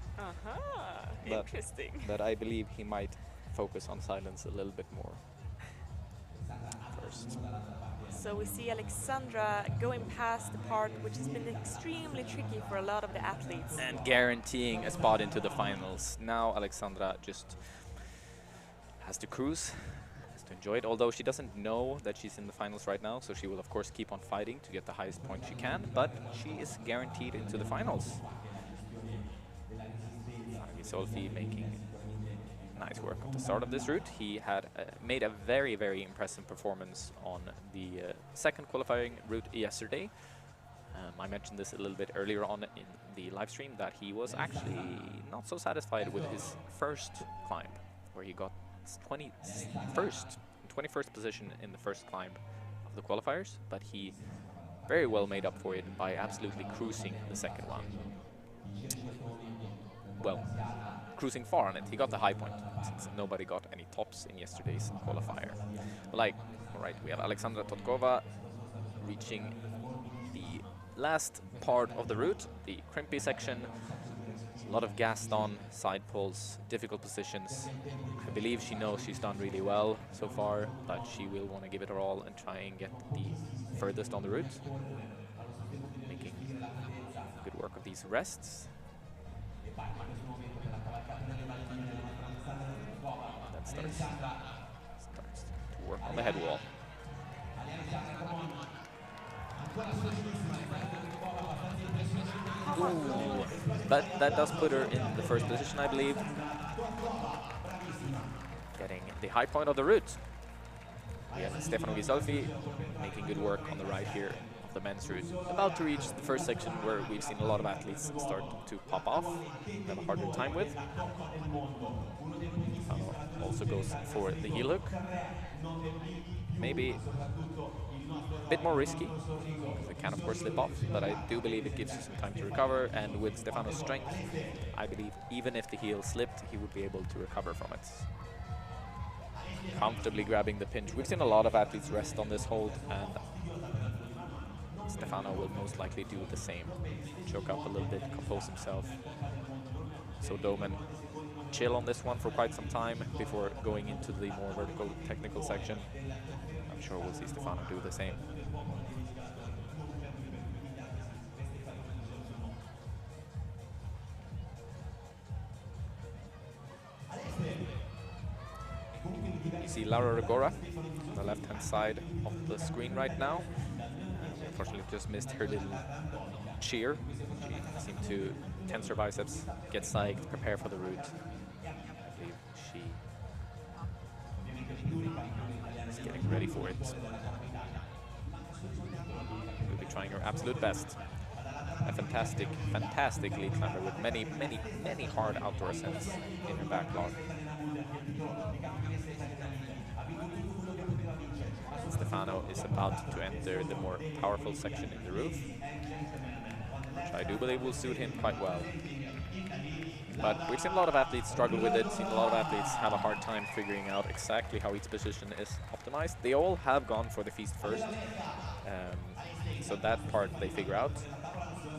Interesting. That I believe he might focus on Silence a little bit more first. So we see Alexandra going past the part which has been extremely tricky for a lot of the athletes. And guaranteeing a spot into the finals. Now Alexandra just has to cruise, has to enjoy it, although she doesn't know that she's in the finals right now, so she will of course keep on fighting to get the highest point she can, but she is guaranteed into the finals. Gysolfi making nice work at the start of this route. He had made a very, very impressive performance on the second qualifying route yesterday. I mentioned this a little bit earlier on in the live stream, that he was actually not so satisfied with his first climb, where he got 21st position in the first climb of the qualifiers, but he very well made up for it by absolutely cruising the second one. Well, cruising far on it. He got the high point, since nobody got any tops in yesterday's qualifier. All right, we have Alexandra Totkova reaching the last part of the route, the crimpy section. A lot of gassed on, side pulls, difficult positions. I believe she knows she's done really well so far, but she will want to give it her all and try and get the furthest on the route. Making good work of these rests. Then starts to work on the head wall. Ooh, but that does put her in the first position, I believe. Getting the high point of the route. We have Stefano Gysolfi making good work on the right here of the men's route. About to reach the first section where we've seen a lot of athletes start to pop off, have a harder time with. Also goes for the heel hook. Maybe a bit more risky, because it can of course slip off, but I do believe it gives you some time to recover, and with Stefano's strength, I believe even if the heel slipped, he would be able to recover from it. Comfortably grabbing the pinch. We've seen a lot of athletes rest on this hold, and Stefano will most likely do the same. Choke up a little bit, compose himself. So Domen chill on this one for quite some time before going into the more vertical technical section. I'm sure we'll see Stefano do the same. You see Laura Rigora on the left-hand side of the screen right now. unfortunately just missed her little cheer. She seemed to tense her biceps, get psyched, prepare for the route. I believe she is getting ready for it. Will be trying her absolute best. A fantastic, fantastic lead climber with many, many, many hard outdoor ascents in her backlog. Stefano is about to enter the more powerful section in the roof, which I do believe will suit him quite well. But we've seen a lot of athletes struggle with it, seen a lot of athletes have a hard time figuring out exactly how each position is optimized. They all have gone for the feast first, so that part they figure out.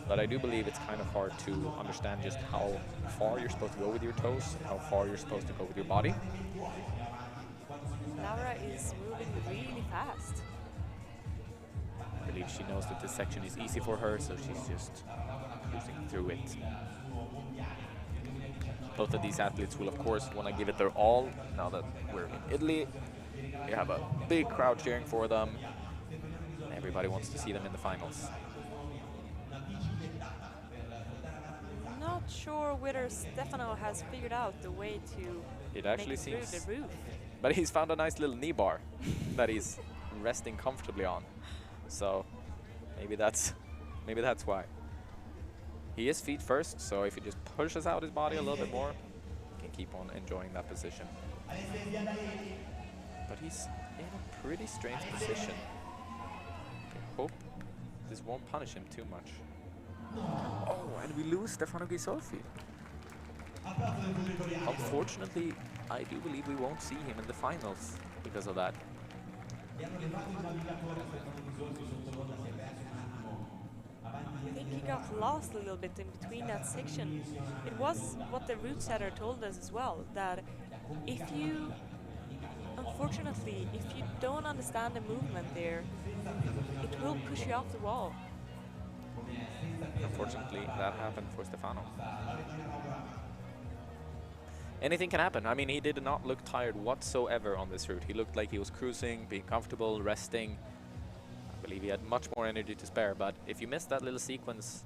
But I do believe it's kind of hard to understand just how far you're supposed to go with your toes, and how far you're supposed to go with your body. Laura is moving really fast. I believe she knows that this section is easy for her, so she's just cruising through it. Both of these athletes will, of course, want to give it their all. Now that we're in Italy, we have a big crowd cheering for them. Everybody wants to see them in the finals. Not sure whether Stefano has figured out the way to It actually make it seems, through the roof. but he's found a nice little knee bar that he's resting comfortably on. So maybe that's why. He is feet first, so if he just pushes out his body a little bit more, he can keep on enjoying that position. But he's in a pretty strange position. I hope this won't punish him too much. Oh, and we lose Stefano Gysolfi. Unfortunately, I do believe we won't see him in the finals because of that. I think he got lost a little bit in between that section. It was what the route setter told us as well, that if you, unfortunately, if you don't understand the movement there, it will push you off the wall. Unfortunately, that happened for Stefano. Anything can happen. I mean, he did not look tired whatsoever on this route. He looked like he was cruising, being comfortable, resting. I believe he had much more energy to spare, but if you miss that little sequence,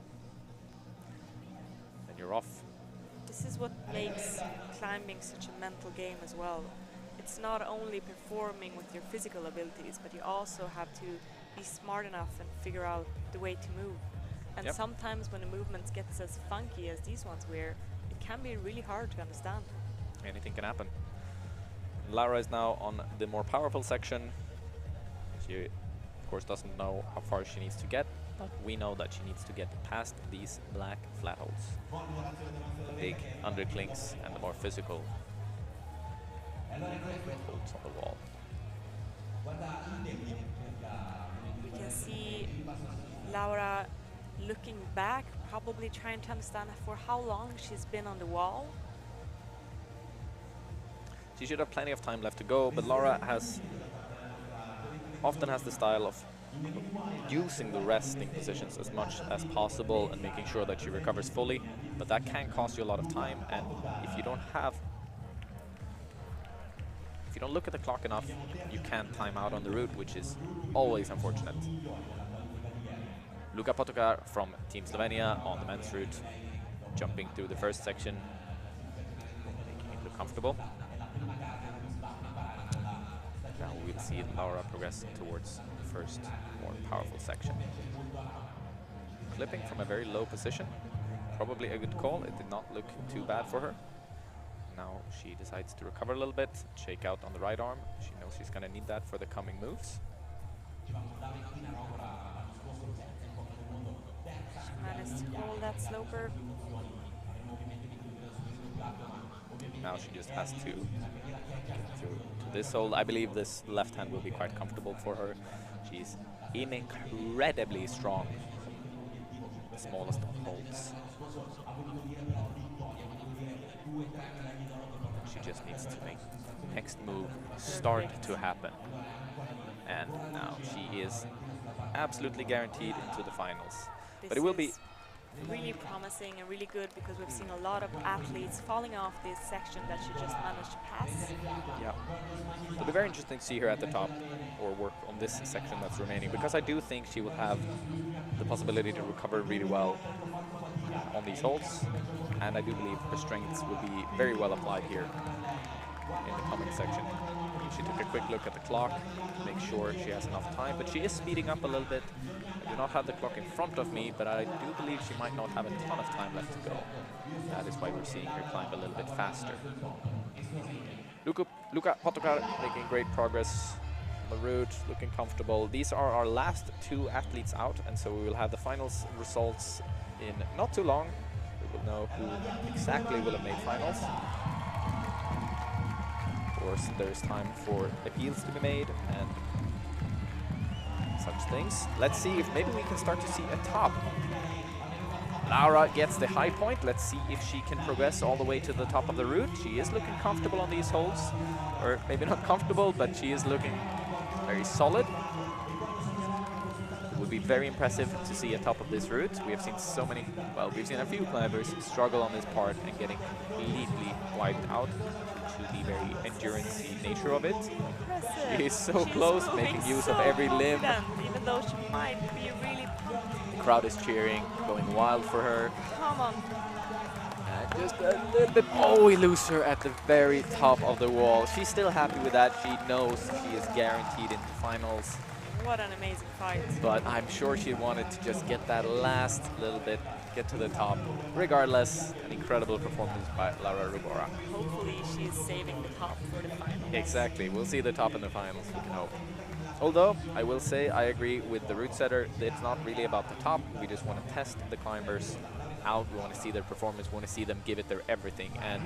then you're off. This is what makes climbing such a mental game as well. It's not only performing with your physical abilities, but you also have to be smart enough and figure out the way to move. And Yep. sometimes when the movements gets as funky as these ones were, it can be really hard to understand. Anything can happen. Laura is now on the more powerful section. She, of course, doesn't know how far she needs to get, but we know that she needs to get past these black flat holes. The big underclings and the more physical holds on the wall. We can see Laura looking back, probably trying to understand for how long she's been on the wall. She should have plenty of time left to go, but Laura often has the style of using the resting positions as much as possible and making sure that she recovers fully, but that can cost you a lot of time, and if you don't look at the clock enough, you can't time out on the route, which is always unfortunate. Luka Potokar from Team Slovenia on the men's route, jumping through the first section, making it look comfortable. Now we'll see Laura progress towards the first, more powerful section. Clipping from a very low position, probably a good call. It did not look too bad for her. Now she decides to recover a little bit, shake out on the right arm. She knows she's going to need that for the coming moves. She managed to hold that sloper. Now she just has to get through to this hold. I believe this left hand will be quite comfortable for her. She's incredibly strong. The smallest of holds. She just needs to make the next move start to happen. And now she is absolutely guaranteed into the finals. But it will be really promising and really good because we've seen a lot of athletes falling off this section that she just managed to pass. Yeah. It'll be very interesting to see her at the top or work on this section that's remaining, because I do think she will have the possibility to recover really well on these holds, and I do believe her strengths will be very well applied here in the coming section. She took a quick look at the clock to make sure she has enough time, but she is speeding up a little bit. I do not have the clock in front of me, but I do believe she might not have a ton of time left to go. That is why we're seeing her climb a little bit faster. Luka Potokar making great progress on the route, looking comfortable. These are our last two athletes out, and so we will have the finals results in not too long. We will know who exactly will have made finals. Of course, there's time for appeals to be made and such things. Let's see if maybe we can start to see a top. Laura gets the high point. Let's see if she can progress all the way to the top of the route. She is looking comfortable on these holds, or maybe not comfortable, but she is looking very solid. It would be very impressive to see a top of this route. We have seen so many, well, we've seen a few climbers struggle on this part and getting completely wiped out to the very endurance nature of it. Impressive. She is so She's close, moving making use so of every limb. confident, even though she might be really pumped. The crowd is cheering, going wild for her. Come on. And just a little bit. Oh, we lose her at the very top of the wall. She's still happy with that. She knows she is guaranteed into finals. What an amazing fight. But I'm sure she wanted to just get that last little bit, get to the top. Regardless, an incredible performance by Laura Rugora. Hopefully she's saving the top for the final. Exactly. We'll see the top in the finals, we can hope. Although, I will say, I agree with the route setter. It's not really about the top. We just want to test the climbers out. We want to see their performance. We want to see them give it their everything. And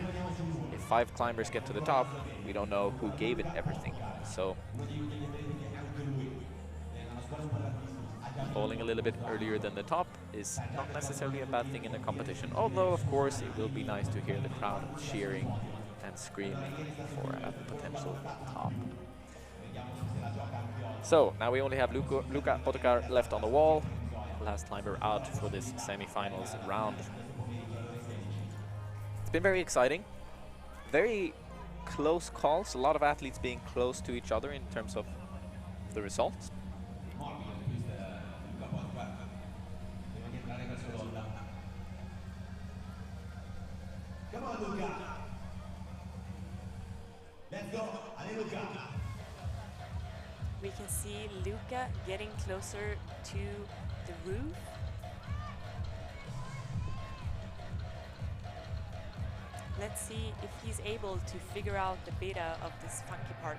if 5 climbers get to the top, we don't know who gave it everything. So, falling a little bit earlier than the top is not necessarily a bad thing in a competition. Although, of course, it will be nice to hear the crowd cheering and screaming for a potential top. So, now we only have Luka Potokar left on the wall. Last climber out for this semi-finals round. It's been very exciting. Very close calls. A lot of athletes being close to each other in terms of the results. Come on, Luka. Let's go. Allez, Luka. We can see Luka getting closer to the roof. Let's see if he's able to figure out the beta of this funky part.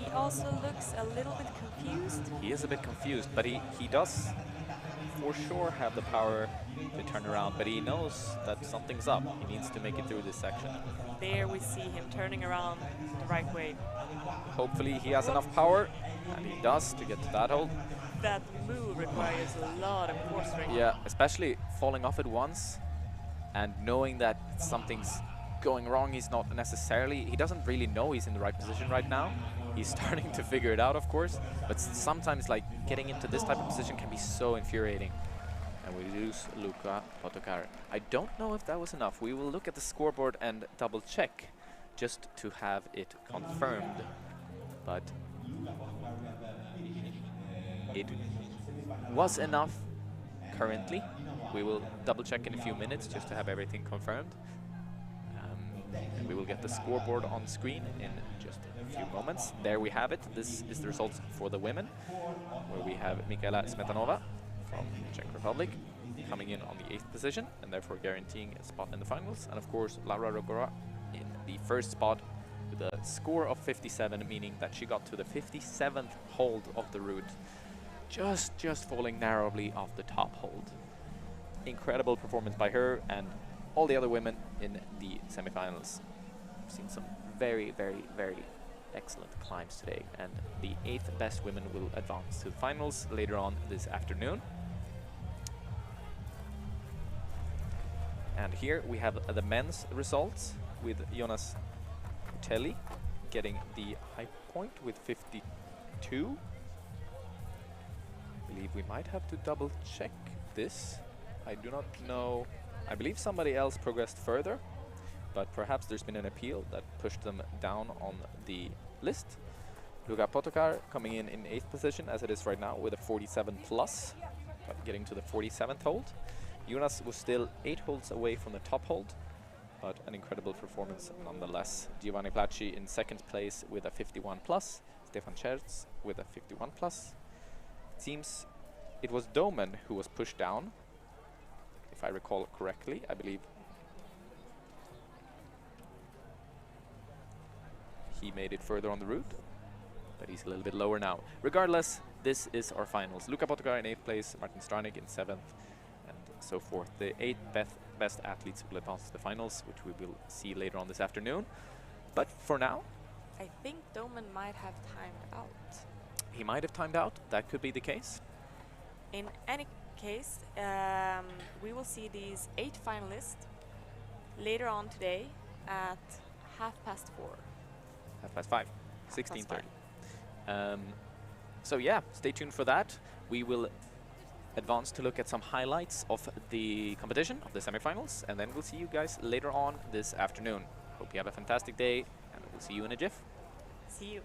He also looks a little bit confused. He is a bit confused, but he does for sure have the power to turn around, but he knows that something's up. He needs to make it through this section. There we see him turning around the right way. Hopefully he has enough power, and he does, to get to that hold. That move requires a lot of core strength. Yeah, especially falling off at once and knowing that something's going wrong. He's not necessarily, he doesn't really know he's in the right position right now. He's starting to figure it out, of course, but sometimes like getting into this type of position can be so infuriating. And we lose Luka Potokar. I don't know if that was enough. We will look at the scoreboard and double check just to have it confirmed. But it was enough currently. We will double check in a few minutes just to have everything confirmed. And we will get the scoreboard on screen in just a few moments. There we have it. This is the results for the women, where we have Mikaela Smetanova from the Czech Republic coming in on the 8th position and therefore guaranteeing a spot in the finals. And of course, Laura Rugora in the first spot with a score of 57, meaning that she got to the 57th hold of the route, just falling narrowly off the top hold. Incredible performance by her and all the other women in the semifinals. We've seen some very, very, very excellent climbs today, and the 8th best women will advance to the finals later on this afternoon. And here we have the men's results with Jonas Martelli getting the high point with 52. I believe we might have to double check this. I do not know. I believe somebody else progressed further, but perhaps there's been an appeal that pushed them down on the list. Luka Potokar coming in 8th position as it is right now with a 47 plus, but getting to the 47th hold. Jonas was still 8 holds away from the top hold, but an incredible performance nonetheless. Giovanni Placci in 2nd place with a 51 plus, Stefan Scherz with a 51 plus. It seems it was Domen who was pushed down, if I recall correctly. I believe he made it further on the route, but he's a little bit lower now. Regardless, this is our finals. Luka Potokar in 8th place, Martin Stranik in 7th, and so forth. The 8 best athletes will advance to the finals, which we will see later on this afternoon. But for now, I think Domen might have timed out. he might have timed out. That could be the case. In any case, we will see these 8 finalists later on today at 4:30. 5:30, 16:30. So yeah, stay tuned for that. We will advance to look at some highlights of the competition, of the semifinals, and then we'll see you guys later on this afternoon. Hope you have a fantastic day, and we'll see you in a jiff. See you.